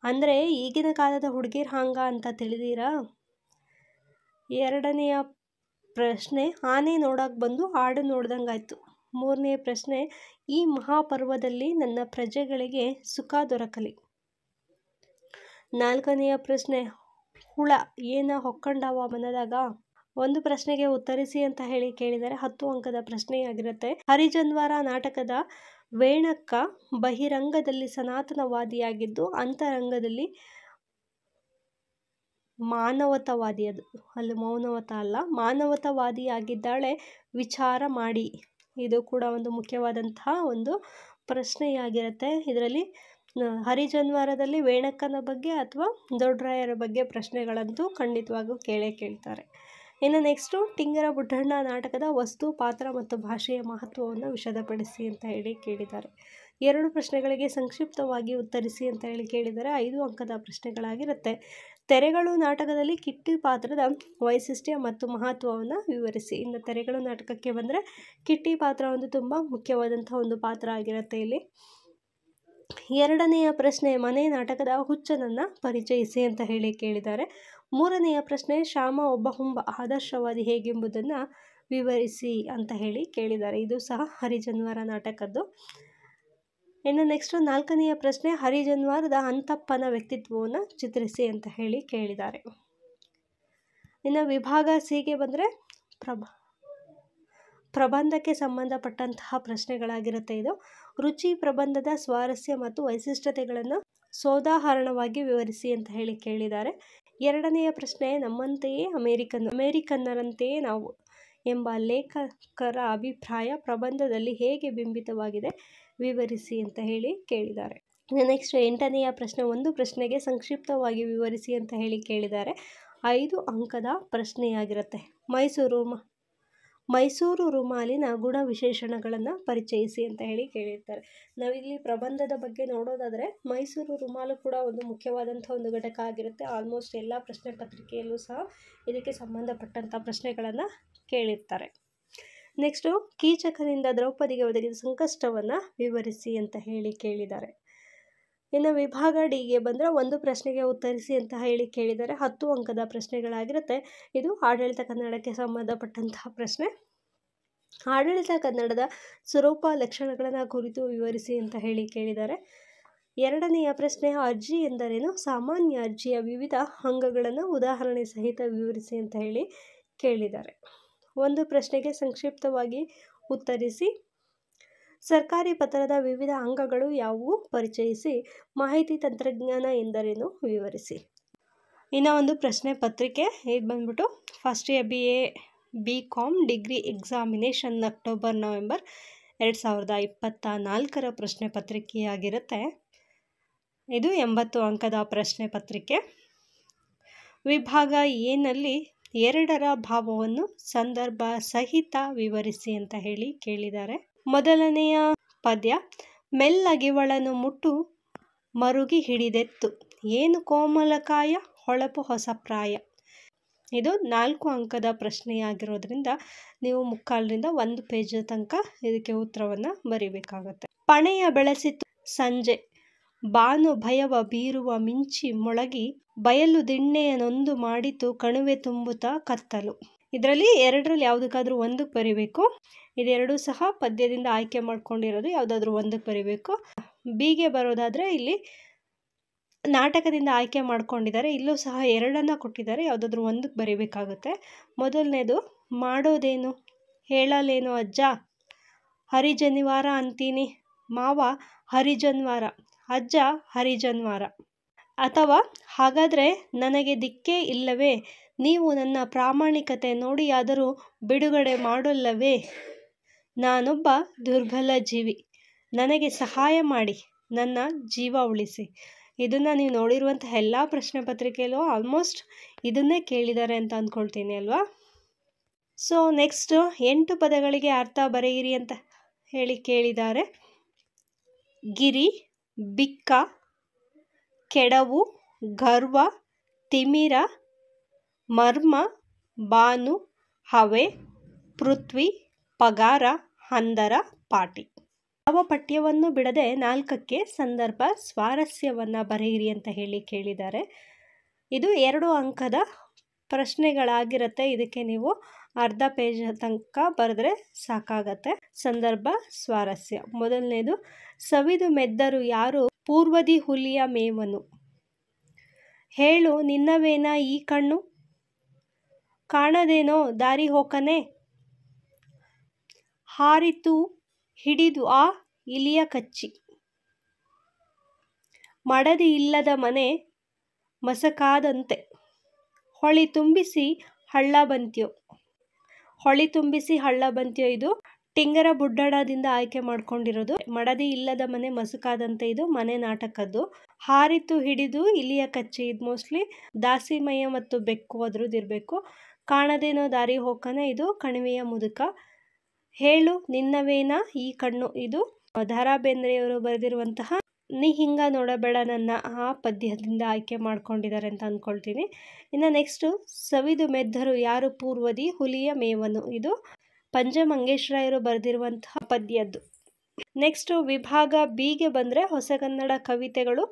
ಅಂದರೆ ಈಗಿನ ಕಾಲದ ಹುಡುಗಿರ್ ಹಾಂಗ ಅಂತ ತಿಳಿದೀರಾ. 2ನೆಯ ಪ್ರಶ್ನೆ, ಆನೆ ನೋಡಕ್ಕೆ ಬಂದು ಆಡು ನೋಡ್ದಂಗಾಯ್ತು. 3ನೇ ಪ್ರಶ್ನೆ, ಈ ಮಹಾಪರ್ವದಲ್ಲಿ ನನ್ನ ಪ್ರಜೆಗಳಿಗೆ ಸುಖ ದೊರಕಲಿ. 4ನೆಯ ಪ್ರಶ್ನೆ, ಹುಳ ಏನ ಹೊಕ್ಕಂಡವ ಮನದಾಗ. ಒಂದು ಪ್ರಶ್ನೆಗೆ ಉತ್ತರಿಸಿ ಅಂತ ಹೇಳಿ ಕೇಳಿದರೆ 10 ಅಂಕದ ಪ್ರಶ್ನೆಯಾಗಿರುತ್ತೆ. ಹರಿಜನ್ವಾರ ನಾಟಕದ ವೇಣಕ್ಕ ಬಹಿರಂಗದಲ್ಲಿ ಸನಾತನವಾದಿಯಾಗಿದ್ದು ಅಂತರಂಗದಲ್ಲಿ ಮಾನವತಾವಾದಿ, ಅದು ಅಲ್ಲಿ ಮೌನವತ ಅಲ್ಲ, ಮಾನವತಾವಾದಿಯಾಗಿದ್ದಾಳೆ ವಿಚಾರ ಮಾಡಿ. ಇದು ಕೂಡ ಒಂದು ಮುಖ್ಯವಾದಂತಹ ಒಂದು ಪ್ರಶ್ನೆಯಾಗಿರುತ್ತೆ. ಇದರಲ್ಲಿ ಹರಿಜನ್ವಾರದಲ್ಲಿ ವೇಣಕ್ಕನ ಬಗ್ಗೆ ಅಥವಾ ದೊಡ್ಡರಾಯರ ಬಗ್ಗೆ ಪ್ರಶ್ನೆಗಳಂತೂ ಖಂಡಿತವಾಗೂ ಕೇಳ್ತಾರೆ. ಇನ್ನು ನೆಕ್ಸ್ಟು ಟಿಂಗರ ಬುಡ್ಡಣ್ಣ ನಾಟಕದ ವಸ್ತು, ಪಾತ್ರ ಮತ್ತು ಭಾಷೆಯ ಮಹತ್ವವನ್ನು ವಿಷದಪಡಿಸಿ ಅಂತ ಹೇಳಿ ಕೇಳಿದ್ದಾರೆ. 2 ಪ್ರಶ್ನೆಗಳಿಗೆ ಸಂಕ್ಷಿಪ್ತವಾಗಿ ಉತ್ತರಿಸಿ ಅಂತ ಹೇಳಿ ಕೇಳಿದರೆ 5 ಅಂಕದ ಪ್ರಶ್ನೆಗಳಾಗಿರುತ್ತೆ. ತೆರೆಗಳು ನಾಟಕದಲ್ಲಿ ಕಿಟ್ಟಿ ಪಾತ್ರದ ವೈಶಿಷ್ಟ್ಯ ಮತ್ತು ಮಹತ್ವವನ್ನು ವಿವರಿಸಿ. ಇನ್ನು ತೆರೆಗಳು ನಾಟಕಕ್ಕೆ ಬಂದರೆ ಕಿಟ್ಟಿ ಪಾತ್ರ ಒಂದು ತುಂಬ ಮುಖ್ಯವಾದಂಥ ಒಂದು ಪಾತ್ರ ಆಗಿರುತ್ತೆ ಇಲ್ಲಿ. 2ನೆಯ ಪ್ರಶ್ನೆ ಮನೆ ನಾಟಕದ ಹುಚ್ಚನನ್ನು ಪರಿಚಯಿಸಿ ಅಂತ ಹೇಳಿ ಕೇಳಿದ್ದಾರೆ. 3ನೆಯ ಪ್ರಶ್ನೆ ಶ್ಯಾಮ ಒಬ್ಬ ಹುಂಬ ಆದರ್ಶವಾದಿ ಹೇಗೆಂಬುದನ್ನು ವಿವರಿಸಿ ಅಂತ ಹೇಳಿ ಕೇಳಿದ್ದಾರೆ. ಇದು ಸಹ ಹರಿಜನ್ವಾರ ನಾಟಕದ್ದು. ಇನ್ನು ನೆಕ್ಸ್ಟು 4ನೆಯ ಪ್ರಶ್ನೆ ಹರಿಜನ್ವಾರದ ಅಂತಪ್ಪನ ವ್ಯಕ್ತಿತ್ವವನ್ನು ಚಿತ್ರಿಸಿ ಅಂತ ಹೇಳಿ ಕೇಳಿದ್ದಾರೆ. ಇನ್ನು ವಿಭಾಗ ಸಿಗೆ ಬಂದರೆ ಪ್ರಬಂಧಕ್ಕೆ ಸಂಬಂಧಪಟ್ಟಂತಹ ಪ್ರಶ್ನೆಗಳಾಗಿರುತ್ತೆ. ಇದು ರುಚಿ ಪ್ರಬಂಧದ ಸ್ವಾರಸ್ಯ ಮತ್ತು ವೈಶಿಷ್ಟ್ಯತೆಗಳನ್ನು ಸೋದಾಹರಣವಾಗಿ ವಿವರಿಸಿ ಅಂತ ಹೇಳಿ ಕೇಳಿದ್ದಾರೆ. 2ನೆಯ ಪ್ರಶ್ನೆ ನಮ್ಮಂತೆಯೇ ಅಮೇರಿಕನ್ನರಂತೆಯೇ ನಾವು ಎಂಬ ಲೇಖಕರ ಅಭಿಪ್ರಾಯ ಪ್ರಬಂಧದಲ್ಲಿ ಹೇಗೆ ಬಿಂಬಿತವಾಗಿದೆ ವಿವರಿಸಿ ಅಂತ ಹೇಳಿ ಕೇಳಿದ್ದಾರೆ. ನೆಕ್ಸ್ಟ್ 8ನೆಯ ಪ್ರಶ್ನೆ ಒಂದು ಪ್ರಶ್ನೆಗೆ ಸಂಕ್ಷಿಪ್ತವಾಗಿ ವಿವರಿಸಿ ಅಂತ ಹೇಳಿ ಕೇಳಿದ್ದಾರೆ. 5 ಅಂಕದ ಪ್ರಶ್ನೆಯಾಗಿರುತ್ತೆ. ಮೈಸೂರು ರುಮಾಲಿನ ಗುಣ ವಿಶೇಷಣಗಳನ್ನು ಪರಿಚಯಿಸಿ ಅಂತ ಹೇಳಿ ಕೇಳಿರ್ತಾರೆ. ನಾವಿಲ್ಲಿ ಪ್ರಬಂಧದ ಬಗ್ಗೆ ನೋಡೋದಾದರೆ ಮೈಸೂರು ರುಮಾಲು ಕೂಡ ಒಂದು ಮುಖ್ಯವಾದಂಥ ಒಂದು ಘಟಕ ಆಗಿರುತ್ತೆ. ಆಲ್ಮೋಸ್ಟ್ ಎಲ್ಲ ಪ್ರಶ್ನೆ ಪತ್ರಿಕೆಯಲ್ಲೂ ಸಹ ಇದಕ್ಕೆ ಸಂಬಂಧಪಟ್ಟಂಥ ಪ್ರಶ್ನೆಗಳನ್ನು ಕೇಳಿರ್ತಾರೆ. ನೆಕ್ಸ್ಟು ಕೀಚಕನಿಂದ ದ್ರೌಪದಿಗೆ ಒದಗಿದ ಸಂಕಷ್ಟವನ್ನು ವಿವರಿಸಿ ಅಂತ ಹೇಳಿ ಕೇಳಿದ್ದಾರೆ. ಇನ್ನು ವಿಭಾಗ ಡಿಗೆ ಬಂದರೆ ಒಂದು ಪ್ರಶ್ನೆಗೆ ಉತ್ತರಿಸಿ ಅಂತ ಹೇಳಿ ಕೇಳಿದರೆ 10 ಅಂಕದ ಪ್ರಶ್ನೆಗಳಾಗಿರುತ್ತೆ. ಇದು ಆಡಳಿತ ಕನ್ನಡಕ್ಕೆ ಸಂಬಂಧಪಟ್ಟಂತಹ ಪ್ರಶ್ನೆ. ಆಡಳಿತ ಕನ್ನಡದ ಸ್ವರೂಪ ಲಕ್ಷಣಗಳನ್ನು ಕುರಿತು ವಿವರಿಸಿ ಅಂತ ಹೇಳಿ ಕೇಳಿದ್ದಾರೆ. 2ನೆಯ ಪ್ರಶ್ನೆ ಅರ್ಜಿ ಎಂದರೇನು, ಸಾಮಾನ್ಯ ಅರ್ಜಿಯ ವಿವಿಧ ಅಂಗಗಳನ್ನು ಉದಾಹರಣೆ ಸಹಿತ ವಿವರಿಸಿ ಅಂತ ಹೇಳಿ ಕೇಳಿದ್ದಾರೆ. ಒಂದು ಪ್ರಶ್ನೆಗೆ ಸಂಕ್ಷಿಪ್ತವಾಗಿ ಉತ್ತರಿಸಿ. ಸರ್ಕಾರಿ ಪತ್ರದ ವಿವಿಧ ಅಂಗಗಳು ಯಾವುವು ಪರಿಚಯಿಸಿ. ಮಾಹಿತಿ ತಂತ್ರಜ್ಞಾನ ಎಂದರೇನು ವಿವರಿಸಿ. ಇನ್ನು ಒಂದು ಪ್ರಶ್ನೆ ಪತ್ರಿಕೆ ಇದು ಬಂದ್ಬಿಟ್ಟು first year BCom degree examination October-November 2024 ಪ್ರಶ್ನೆ ಪತ್ರಿಕೆಯಾಗಿರುತ್ತೆ. ಇದು 80 ಅಂಕದ ಪ್ರಶ್ನೆ ಪತ್ರಿಕೆ. ವಿಭಾಗ ಎನಲ್ಲಿ 2ರ ಭಾವವನ್ನು ಸಂದರ್ಭ ಸಹಿತ ವಿವರಿಸಿ ಅಂತ ಹೇಳಿ ಕೇಳಿದ್ದಾರೆ. ಮೊದಲನೆಯ ಪದ್ಯ ಮೆಲ್ಲಗಿವಳನು ಮುಟ್ಟು ಮರುಗಿ ಹಿಡಿದೆತ್ತು ಏನು ಕೋಮಲಕಾಯ ಹೊಳಪು ಹೊಸ ಪ್ರಾಯ. ಇದು 4 ಅಂಕದ ಪ್ರಶ್ನೆಯಾಗಿರೋದ್ರಿಂದ ನೀವು 3/4ರಿಂದ 1 ಪೇಜ್ ತನಕ ಇದಕ್ಕೆ ಉತ್ತರವನ್ನು ಬರೀಬೇಕಾಗತ್ತೆ. ಪಣೆಯ ಬೆಳೆಸಿತು ಸಂಜೆ ಬಾನು ಭಯವ ಬೀರುವ ಮಿಂಚಿ ಮೊಳಗಿ ಬಯಲು ದಿಣ್ಣೆಯ ನೊಂದು ಮಾಡಿತು ಕಣುವೆ ತುಂಬುತ್ತಾ ಕತ್ತಲು. ಇದರಲ್ಲಿ 2ರಲ್ಲಿ ಯಾವುದಕ್ಕಾದ್ರೂ 1ಕ್ಕೆ ಬರೀಬೇಕು. ಇದೆರಡೂ ಸಹ ಪದ್ಯದಿಂದ ಆಯ್ಕೆ ಮಾಡ್ಕೊಂಡಿರೋದು, ಯಾವುದಾದ್ರೂ 1ಕ್ಕೆ ಬರೀಬೇಕು. ಬಿಗೆ ಬರೋದಾದರೆ ಇಲ್ಲಿ ನಾಟಕದಿಂದ ಆಯ್ಕೆ ಮಾಡ್ಕೊಂಡಿದ್ದಾರೆ. ಇಲ್ಲೂ ಸಹ 2ಅನ್ನು ಕೊಟ್ಟಿದ್ದಾರೆ, ಯಾವುದಾದ್ರೂ 1ಕ್ಕೆ ಬರೀಬೇಕಾಗುತ್ತೆ. ಮೊದಲನೇದು ಮಾಡೋದೇನು ಹೇಳಲೇನು ಅಜ್ಜ ಹರಿಜನಿವಾರ ಅಂತೀನಿ ಮಾವ ಹರಿಜನ್ವಾರ ಅಜ್ಜ ಹರಿಜನ್ವಾರ. ಅಥವಾ ಹಾಗಾದರೆ ನನಗೆ ದಿಕ್ಕೇ ಇಲ್ಲವೇ ನೀವು ನನ್ನ ಪ್ರಾಮಾಣಿಕತೆ ನೋಡಿಯಾದರೂ ಬಿಡುಗಡೆ ಮಾಡೋಲ್ಲವೇ ನಾನೊಬ್ಬ ದುರ್ಬಲ ಜೀವಿ ನನಗೆ ಸಹಾಯ ಮಾಡಿ ನನ್ನ ಜೀವ ಉಳಿಸಿ. ಇದನ್ನು ನೀವು ನೋಡಿರುವಂತಹ ಎಲ್ಲ ಪ್ರಶ್ನೆ ಪತ್ರಿಕೆಯಲ್ಲೂ ಆಲ್ಮೋಸ್ಟ್ ಇದನ್ನೇ ಕೇಳಿದ್ದಾರೆ ಅಂತ ಅಂದ್ಕೊಳ್ತೀನಿ ಅಲ್ವಾ. ಸೊ ನೆಕ್ಸ್ಟ್ 8 ಪದಗಳಿಗೆ ಅರ್ಥ ಬರೆಯಿರಿ ಅಂತ ಹೇಳಿ ಕೇಳಿದ್ದಾರೆ. ಗಿರಿ, ಬಿಕ್ಕ, ಕೆಡವು, ಗರ್ವ, ತಿಮಿರ, ಮರ್ಮ, ಬಾನು, ಹವೆ, ಪೃಥ್ವಿ, ಪಗಾರ, ಹಂದರ, ಪಾಟಿ. ಯಾವ ಪಠ್ಯವನ್ನು ಬಿಡದೆ 4ಕ್ಕೆ ಸಂದರ್ಭ ಸ್ವಾರಸ್ಯವನ್ನು ಬರೆಯಿರಿ ಅಂತ ಹೇಳಿ ಕೇಳಿದ್ದಾರೆ. ಇದು 2 ಅಂಕದ ಪ್ರಶ್ನೆಗಳಾಗಿರುತ್ತೆ. ಇದಕ್ಕೆ ನೀವು ಅರ್ಧ ಪೇಜ್ ತನಕ ಬರೆದ್ರೆ ಸಾಕಾಗತ್ತೆ. ಸಂದರ್ಭ ಸ್ವಾರಸ್ಯ. ಮೊದಲನೇದು ಸವಿದು ಮೆದ್ದರು ಯಾರು ಪೂರ್ವದಿ ಹುಲಿಯ ಮೇವನು. ಹೇಳು ನಿನ್ನವೇನ ಈ ಕಣ್ಣು ಕಾಣದೇನೋ ದಾರಿ ಹೋಕನೆ. ಹಾರಿತು ಹಿಡಿದು ಆ ಇಲಿಯ ಕಚ್ಚಿ. ಮಡದಿ ಇಲ್ಲದ ಮನೆ ಮಸಕಾದಂತೆ. ಹೊಳಿ ತುಂಬಿಸಿ ಹಳ್ಳ ಬಂತ್ಯೋ. ಹೊಳಿ ತುಂಬಿಸಿ ಹಳ್ಳ ಬಂತ್ಯೋ ಇದು ಟಿಂಗರ ಬುಡ್ಡಣದಿಂದ ಆಯ್ಕೆ ಮಾಡ್ಕೊಂಡಿರೋದು. ಮಡದಿ ಇಲ್ಲದ ಮನೆ ಮಸುಕಾದಂತೆ, ಇದು ಮನೆ ನಾಟಕದ್ದು. ಹಾರಿತು ಹಿಡಿದು ಇಲಿಯ ಕಚ್ಚಿ, ಇದು ಮೋಸ್ಟ್ಲಿ ದಾಸಿಮಯ್ಯ ಮತ್ತು ಬೆಕ್ಕು ಅದ್ರದ್ದು ಇರಬೇಕು. ಕಾಣದೇನೋ ದಾರಿ ಹೋಕನ, ಇದು ಕಣಿವೆಯ ಮುದುಕ. ಹೇಳು ನಿನ್ನವೇನ ಈ ಕಣ್ಣು, ಇದು ದ ರಾ ಬೇಂದ್ರೆಯವರು ಬರೆದಿರುವಂತಹ ನೀ ಹಿಂಗ ನೋಡಬೇಡ ನನ್ನ ಆ ಪದ್ಯದಿಂದ ಆಯ್ಕೆ ಮಾಡ್ಕೊಂಡಿದ್ದಾರೆ ಅಂತ ಅಂದ್ಕೊಳ್ತೀನಿ. ಇನ್ನು ನೆಕ್ಸ್ಟು ಸವಿದು ಮೆದ್ದರು ಯಾರು ಪೂರ್ವದಿ ಹುಲಿಯ ಮೇವನು, ಇದು ಪಂಚಮಂಗೇಶ್ರಾಯರು ಬರೆದಿರುವಂತಹ ಪದ್ಯದ್ದು. ನೆಕ್ಸ್ಟು ವಿಭಾಗ ಬಿಗೆ ಬಂದರೆ ಹೊಸಗನ್ನಡ ಕವಿತೆಗಳು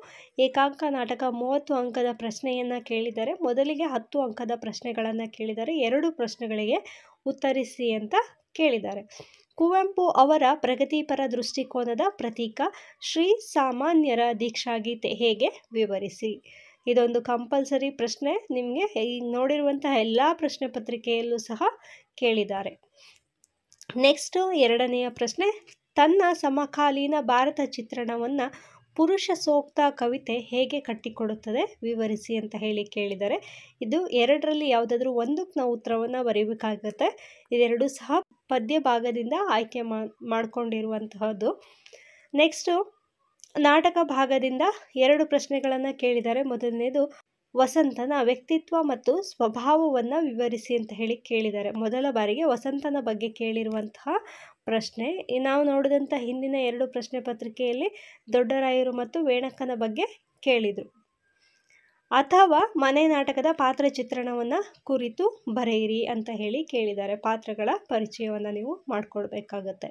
ಏಕಾಂಕ ನಾಟಕ 30 ಅಂಕದ ಪ್ರಶ್ನೆಯನ್ನು ಕೇಳಿದ್ದಾರೆ. ಮೊದಲಿಗೆ 10 ಅಂಕದ ಪ್ರಶ್ನೆಗಳನ್ನು ಕೇಳಿದ್ದಾರೆ. 2 ಪ್ರಶ್ನೆಗಳಿಗೆ ಉತ್ತರಿಸಿ ಅಂತ ಕೇಳಿದ್ದಾರೆ. ಕುವೆಂಪು ಅವರ ಪ್ರಗತಿಪರ ದೃಷ್ಟಿಕೋನದ ಪ್ರತೀಕ ಶ್ರೀ ಸಾಮಾನ್ಯರ ದೀಕ್ಷಾಗೀತೆ ಹೇಗೆ ವಿವರಿಸಿ. ಇದೊಂದು ಕಂಪಲ್ಸರಿ ಪ್ರಶ್ನೆ, ನಿಮಗೆ ಈಗ ನೋಡಿರುವಂತಹ ಎಲ್ಲ ಪ್ರಶ್ನೆ ಪತ್ರಿಕೆಯಲ್ಲೂ ಸಹ ಕೇಳಿದ್ದಾರೆ. ನೆಕ್ಸ್ಟು 2ನೆಯ ಪ್ರಶ್ನೆ, ತನ್ನ ಸಮಕಾಲೀನ ಭಾರತ ಚಿತ್ರಣವನ್ನು ಪುರುಷ ಸೂಕ್ತ ಕವಿತೆ ಹೇಗೆ ಕಟ್ಟಿಕೊಡುತ್ತದೆ ವಿವರಿಸಿ ಅಂತ ಹೇಳಿ ಕೇಳಿದ್ದಾರೆ. ಇದು 2ರಲ್ಲಿ ಯಾವುದಾದ್ರೂ ಒಂದಕ್ಕೆ ನಾವು ಉತ್ತರವನ್ನು ಬರೀಬೇಕಾಗುತ್ತೆ. ಇದೆರಡೂ ಸಹ ಪದ್ಯ ಭಾಗದಿಂದ ಆಯ್ಕೆ ಮಾಡ್ಕೊಂಡಿರುವಂತಹದ್ದು. ನೆಕ್ಸ್ಟು ನಾಟಕ ಭಾಗದಿಂದ 2 ಪ್ರಶ್ನೆಗಳನ್ನು ಕೇಳಿದ್ದಾರೆ. ಮೊದಲನೇದು ವಸಂತನ ವ್ಯಕ್ತಿತ್ವ ಮತ್ತು ಸ್ವಭಾವವನ್ನು ವಿವರಿಸಿ ಅಂತ ಹೇಳಿ ಕೇಳಿದ್ದಾರೆ. ಮೊದಲ ಬಾರಿಗೆ ವಸಂತನ ಬಗ್ಗೆ ಕೇಳಿರುವಂತಹ ಪ್ರಶ್ನೆ. ನಾವು ನೋಡಿದಂಥ ಹಿಂದಿನ 2 ಪ್ರಶ್ನೆ ಪತ್ರಿಕೆಯಲ್ಲಿ ದೊಡ್ಡರಾಯರು ಮತ್ತು ವೇಣಕ್ಕನ ಬಗ್ಗೆ ಕೇಳಿದರು. ಅಥವಾ ಮನೆ ನಾಟಕದ ಪಾತ್ರ ಚಿತ್ರಣವನ್ನು ಕುರಿತು ಬರೆಯಿರಿ ಅಂತ ಹೇಳಿ ಕೇಳಿದ್ದಾರೆ. ಪಾತ್ರಗಳ ಪರಿಚಯವನ್ನು ನೀವು ಮಾಡಿಕೊಡ್ಬೇಕಾಗತ್ತೆ.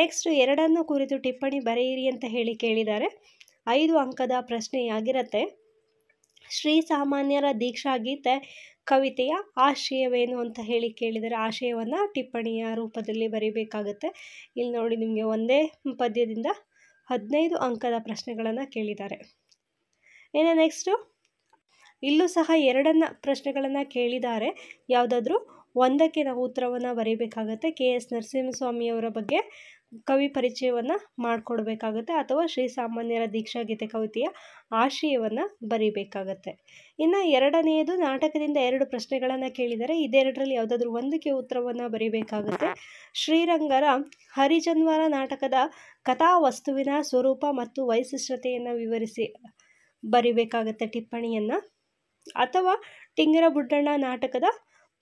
ನೆಕ್ಸ್ಟ್ 2 ಕುರಿತು ಟಿಪ್ಪಣಿ ಬರೆಯಿರಿ ಅಂತ ಹೇಳಿ ಕೇಳಿದ್ದಾರೆ. 5 ಅಂಕದ ಪ್ರಶ್ನೆಯಾಗಿರುತ್ತೆ. ಶ್ರೀ ಸಾಮಾನ್ಯರ ದೀಕ್ಷಾಗೀತೆ ಕವಿತೆಯ ಆಶಯವೇನು ಅಂತ ಹೇಳಿ ಕೇಳಿದರೆ ಆಶಯವನ್ನು ಟಿಪ್ಪಣಿಯ ರೂಪದಲ್ಲಿ ಬರೀಬೇಕಾಗುತ್ತೆ. ಇಲ್ಲಿ ನೋಡಿ ನಿಮಗೆ ಒಂದೇ ಪದ್ಯದಿಂದ 15 ಅಂಕದ ಪ್ರಶ್ನೆಗಳನ್ನು ಕೇಳಿದ್ದಾರೆ. ಇನ್ನು ನೆಕ್ಸ್ಟು ಇಲ್ಲೂ ಸಹ 2 ಪ್ರಶ್ನೆಗಳನ್ನು ಕೇಳಿದ್ದಾರೆ. ಯಾವುದಾದ್ರೂ ಒಂದಕ್ಕೆ ನಾವು ಉತ್ತರವನ್ನು ಬರೀಬೇಕಾಗತ್ತೆ. KS ನರಸಿಂಹಸ್ವಾಮಿಯವರ ಬಗ್ಗೆ ಕವಿ ಪರಿಚಯವನ್ನು ಮಾಡಿಕೊಡ್ಬೇಕಾಗತ್ತೆ ಅಥವಾ ಶ್ರೀ ಸಾಮಾನ್ಯರ ದೀಕ್ಷಾಗೀತೆ ಕವಿತೆಯ ಆಶಯವನ್ನು ಬರೀಬೇಕಾಗತ್ತೆ. ಇನ್ನು 2ನೇದು ನಾಟಕದಿಂದ 2 ಪ್ರಶ್ನೆಗಳನ್ನು ಕೇಳಿದರೆ. ಇದೆರಡರಲ್ಲಿ ಯಾವುದಾದ್ರೂ ಒಂದಕ್ಕೆ ಉತ್ತರವನ್ನು ಬರೀಬೇಕಾಗುತ್ತೆ. ಶ್ರೀರಂಗರ ಹರಿಜನ್ವಾರ ನಾಟಕದ ಕಥಾವಸ್ತುವಿನ ಸ್ವರೂಪ ಮತ್ತು ವೈಶಿಷ್ಟ್ಯತೆಯನ್ನು ವಿವರಿಸಿ ಬರೀಬೇಕಾಗತ್ತೆ ಟಿಪ್ಪಣಿಯನ್ನು. ಅಥವಾ ಟಿಂಗರ ಬುಡ್ಡಣ್ಣ ನಾಟಕದ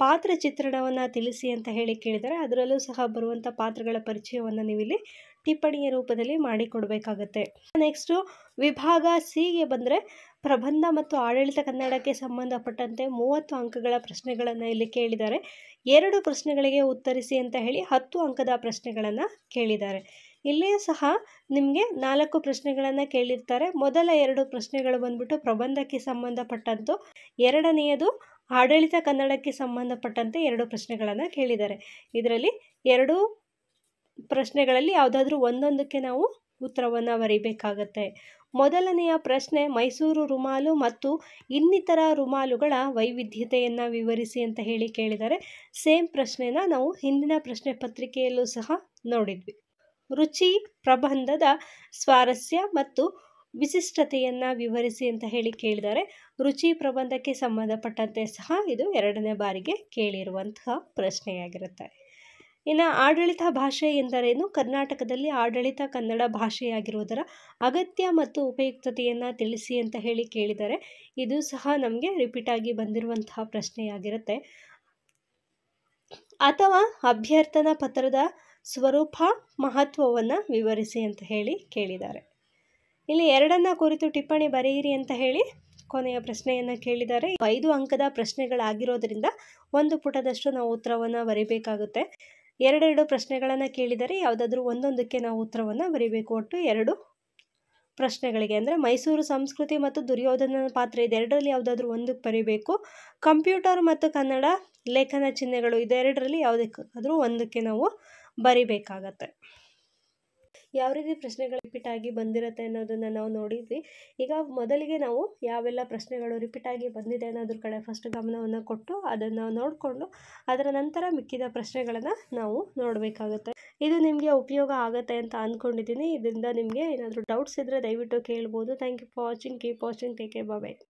ಪಾತ್ರ ಚಿತ್ರಣವನ್ನು ತಿಳಿಸಿ ಅಂತ ಹೇಳಿ ಕೇಳಿದರೆ ಅದರಲ್ಲೂ ಸಹ ಬರುವಂಥ ಪಾತ್ರಗಳ ಪರಿಚಯವನ್ನು ನೀವಿಲ್ಲಿ ಟಿಪ್ಪಣಿಯ ರೂಪದಲ್ಲಿ ಮಾಡಿಕೊಡ್ಬೇಕಾಗತ್ತೆ. ನೆಕ್ಸ್ಟು ವಿಭಾಗ ಸಿಗೆ ಬಂದರೆ ಪ್ರಬಂಧ ಮತ್ತು ಆಡಳಿತ ಕನ್ನಡಕ್ಕೆ ಸಂಬಂಧಪಟ್ಟಂತೆ 30 ಅಂಕಗಳ ಪ್ರಶ್ನೆಗಳನ್ನು ಇಲ್ಲಿ ಕೇಳಿದ್ದಾರೆ. 2 ಪ್ರಶ್ನೆಗಳಿಗೆ ಉತ್ತರಿಸಿ ಅಂತ ಹೇಳಿ 10 ಅಂಕದ ಪ್ರಶ್ನೆಗಳನ್ನು ಕೇಳಿದ್ದಾರೆ. ಇಲ್ಲಿಯೂ ಸಹ ನಿಮಗೆ 4 ಪ್ರಶ್ನೆಗಳನ್ನು ಕೇಳಿರ್ತಾರೆ. ಮೊದಲ 2 ಪ್ರಶ್ನೆಗಳು ಬಂದ್ಬಿಟ್ಟು ಪ್ರಬಂಧಕ್ಕೆ ಸಂಬಂಧಪಟ್ಟಂತು, 2ನೇದು ಆಡಳಿತ ಕನ್ನಡಕ್ಕೆ ಸಂಬಂಧಪಟ್ಟಂತೆ 2 ಪ್ರಶ್ನೆಗಳನ್ನು ಕೇಳಿದ್ದಾರೆ. ಇದರಲ್ಲಿ 2 ಪ್ರಶ್ನೆಗಳಲ್ಲಿ ಯಾವುದಾದ್ರೂ ಒಂದೊಂದಕ್ಕೆ ನಾವು ಉತ್ತರವನ್ನು ಬರೀಬೇಕಾಗತ್ತೆ. ಮೊದಲನೆಯ ಪ್ರಶ್ನೆ ಮೈಸೂರು ರುಮಾಲು ಮತ್ತು ಇನ್ನಿತರ ರುಮಾಲುಗಳ ವೈವಿಧ್ಯತೆಯನ್ನು ವಿವರಿಸಿ ಅಂತ ಹೇಳಿ ಕೇಳಿದ್ದಾರೆ. ಸೇಮ್ ಪ್ರಶ್ನೆನ ನಾವು ಹಿಂದಿನ ಪ್ರಶ್ನೆ ಪತ್ರಿಕೆಯಲ್ಲೂ ಸಹ ನೋಡಿದ್ವಿ. ರುಚಿ ಪ್ರಬಂಧದ ಸ್ವಾರಸ್ಯ ಮತ್ತು ವಿಶಿಷ್ಟತೆಯನ್ನು ವಿವರಿಸಿ ಅಂತ ಹೇಳಿ ಕೇಳಿದ್ದಾರೆ. ರುಚಿ ಪ್ರಬಂಧಕ್ಕೆ ಸಂಬಂಧಪಟ್ಟಂತೆ ಸಹ ಇದು 2ನೇ ಬಾರಿಗೆ ಕೇಳಿರುವಂತಹ ಪ್ರಶ್ನೆಯಾಗಿರುತ್ತೆ. ಇನ್ನು ಆಡಳಿತ ಭಾಷೆ ಎಂದರೇನು, ಕರ್ನಾಟಕದಲ್ಲಿ ಆಡಳಿತ ಕನ್ನಡ ಭಾಷೆಯಾಗಿರುವುದರ ಅಗತ್ಯ ಮತ್ತು ಉಪಯುಕ್ತತೆಯನ್ನು ತಿಳಿಸಿ ಅಂತ ಹೇಳಿ ಕೇಳಿದ್ದಾರೆ. ಇದು ಸಹ ನಮಗೆ ರಿಪೀಟ್ ಆಗಿ ಬಂದಿರುವಂತಹ ಪ್ರಶ್ನೆಯಾಗಿರುತ್ತೆ. ಅಥವಾ ಅಭ್ಯರ್ಥನಾ ಪತ್ರದ ಸ್ವರೂಪ ಮಹತ್ವವನ್ನು ವಿವರಿಸಿ ಅಂತ ಹೇಳಿ ಕೇಳಿದ್ದಾರೆ. ಇಲ್ಲಿ 2 ಕುರಿತು ಟಿಪ್ಪಣಿ ಬರೆಯಿರಿ ಅಂತ ಹೇಳಿ ಕೊನೆಯ ಪ್ರಶ್ನೆಯನ್ನು ಕೇಳಿದ್ದಾರೆ. 5 ಅಂಕದ ಪ್ರಶ್ನೆಗಳಾಗಿರೋದ್ರಿಂದ 1 ಪುಟದಷ್ಟು ನಾವು ಉತ್ತರವನ್ನು ಬರೀಬೇಕಾಗುತ್ತೆ. 2 ಪ್ರಶ್ನೆಗಳನ್ನು ಕೇಳಿದರೆ ಯಾವುದಾದ್ರೂ ಒಂದೊಂದಕ್ಕೆ ನಾವು ಉತ್ತರವನ್ನು ಬರೀಬೇಕು. ಒಟ್ಟು 2 ಪ್ರಶ್ನೆಗಳಿಗೆ ಅಂದರೆ ಮೈಸೂರು ಸಂಸ್ಕೃತಿ ಮತ್ತು ದುರ್ಯೋಧನನ ಪಾತ್ರ ಇದೆರಡರಲ್ಲಿ ಯಾವುದಾದ್ರೂ ಒಂದಕ್ಕೆ ಬರೀಬೇಕು. ಕಂಪ್ಯೂಟರ್ ಮತ್ತು ಕನ್ನಡ ಲೇಖನ ಚಿಹ್ನೆಗಳು ಇದೆರಡರಲ್ಲಿ ಯಾವುದಕ್ಕಾದರೂ ಒಂದಕ್ಕೆ ನಾವು ಬರೀಬೇಕಾಗತ್ತೆ. ಯಾವ ರೀತಿ ಪ್ರಶ್ನೆಗಳು ರಿಪೀಟ್ ಆಗಿ ಬಂದಿರುತ್ತೆ ಅನ್ನೋದನ್ನು ನಾವು ನೋಡಿದ್ವಿ. ಈಗ ಮೊದಲಿಗೆ ನಾವು ಯಾವೆಲ್ಲ ಪ್ರಶ್ನೆಗಳು ರಿಪೀಟ್ ಆಗಿ ಬಂದಿದೆ ಅನ್ನೋದ್ರ ಕಡೆ ಫಸ್ಟ್ ಗಮನವನ್ನು ಕೊಟ್ಟು ಅದನ್ನು ನೋಡಿಕೊಂಡು ಅದರ ನಂತರ ಮಿಕ್ಕಿದ ಪ್ರಶ್ನೆಗಳನ್ನು ನಾವು ನೋಡಬೇಕಾಗುತ್ತೆ. ಇದು ನಿಮಗೆ ಉಪಯೋಗ ಆಗುತ್ತೆ ಅಂತ ಅಂದ್ಕೊಂಡಿದ್ದೀನಿ. ಇದರಿಂದ ನಿಮಗೆ ಏನಾದರೂ ಡೌಟ್ಸ್ ಇದ್ದರೆ ದಯವಿಟ್ಟು ಕೇಳ್ಬೋದು. Thank you for watching. Keep watching. Take care. Bye.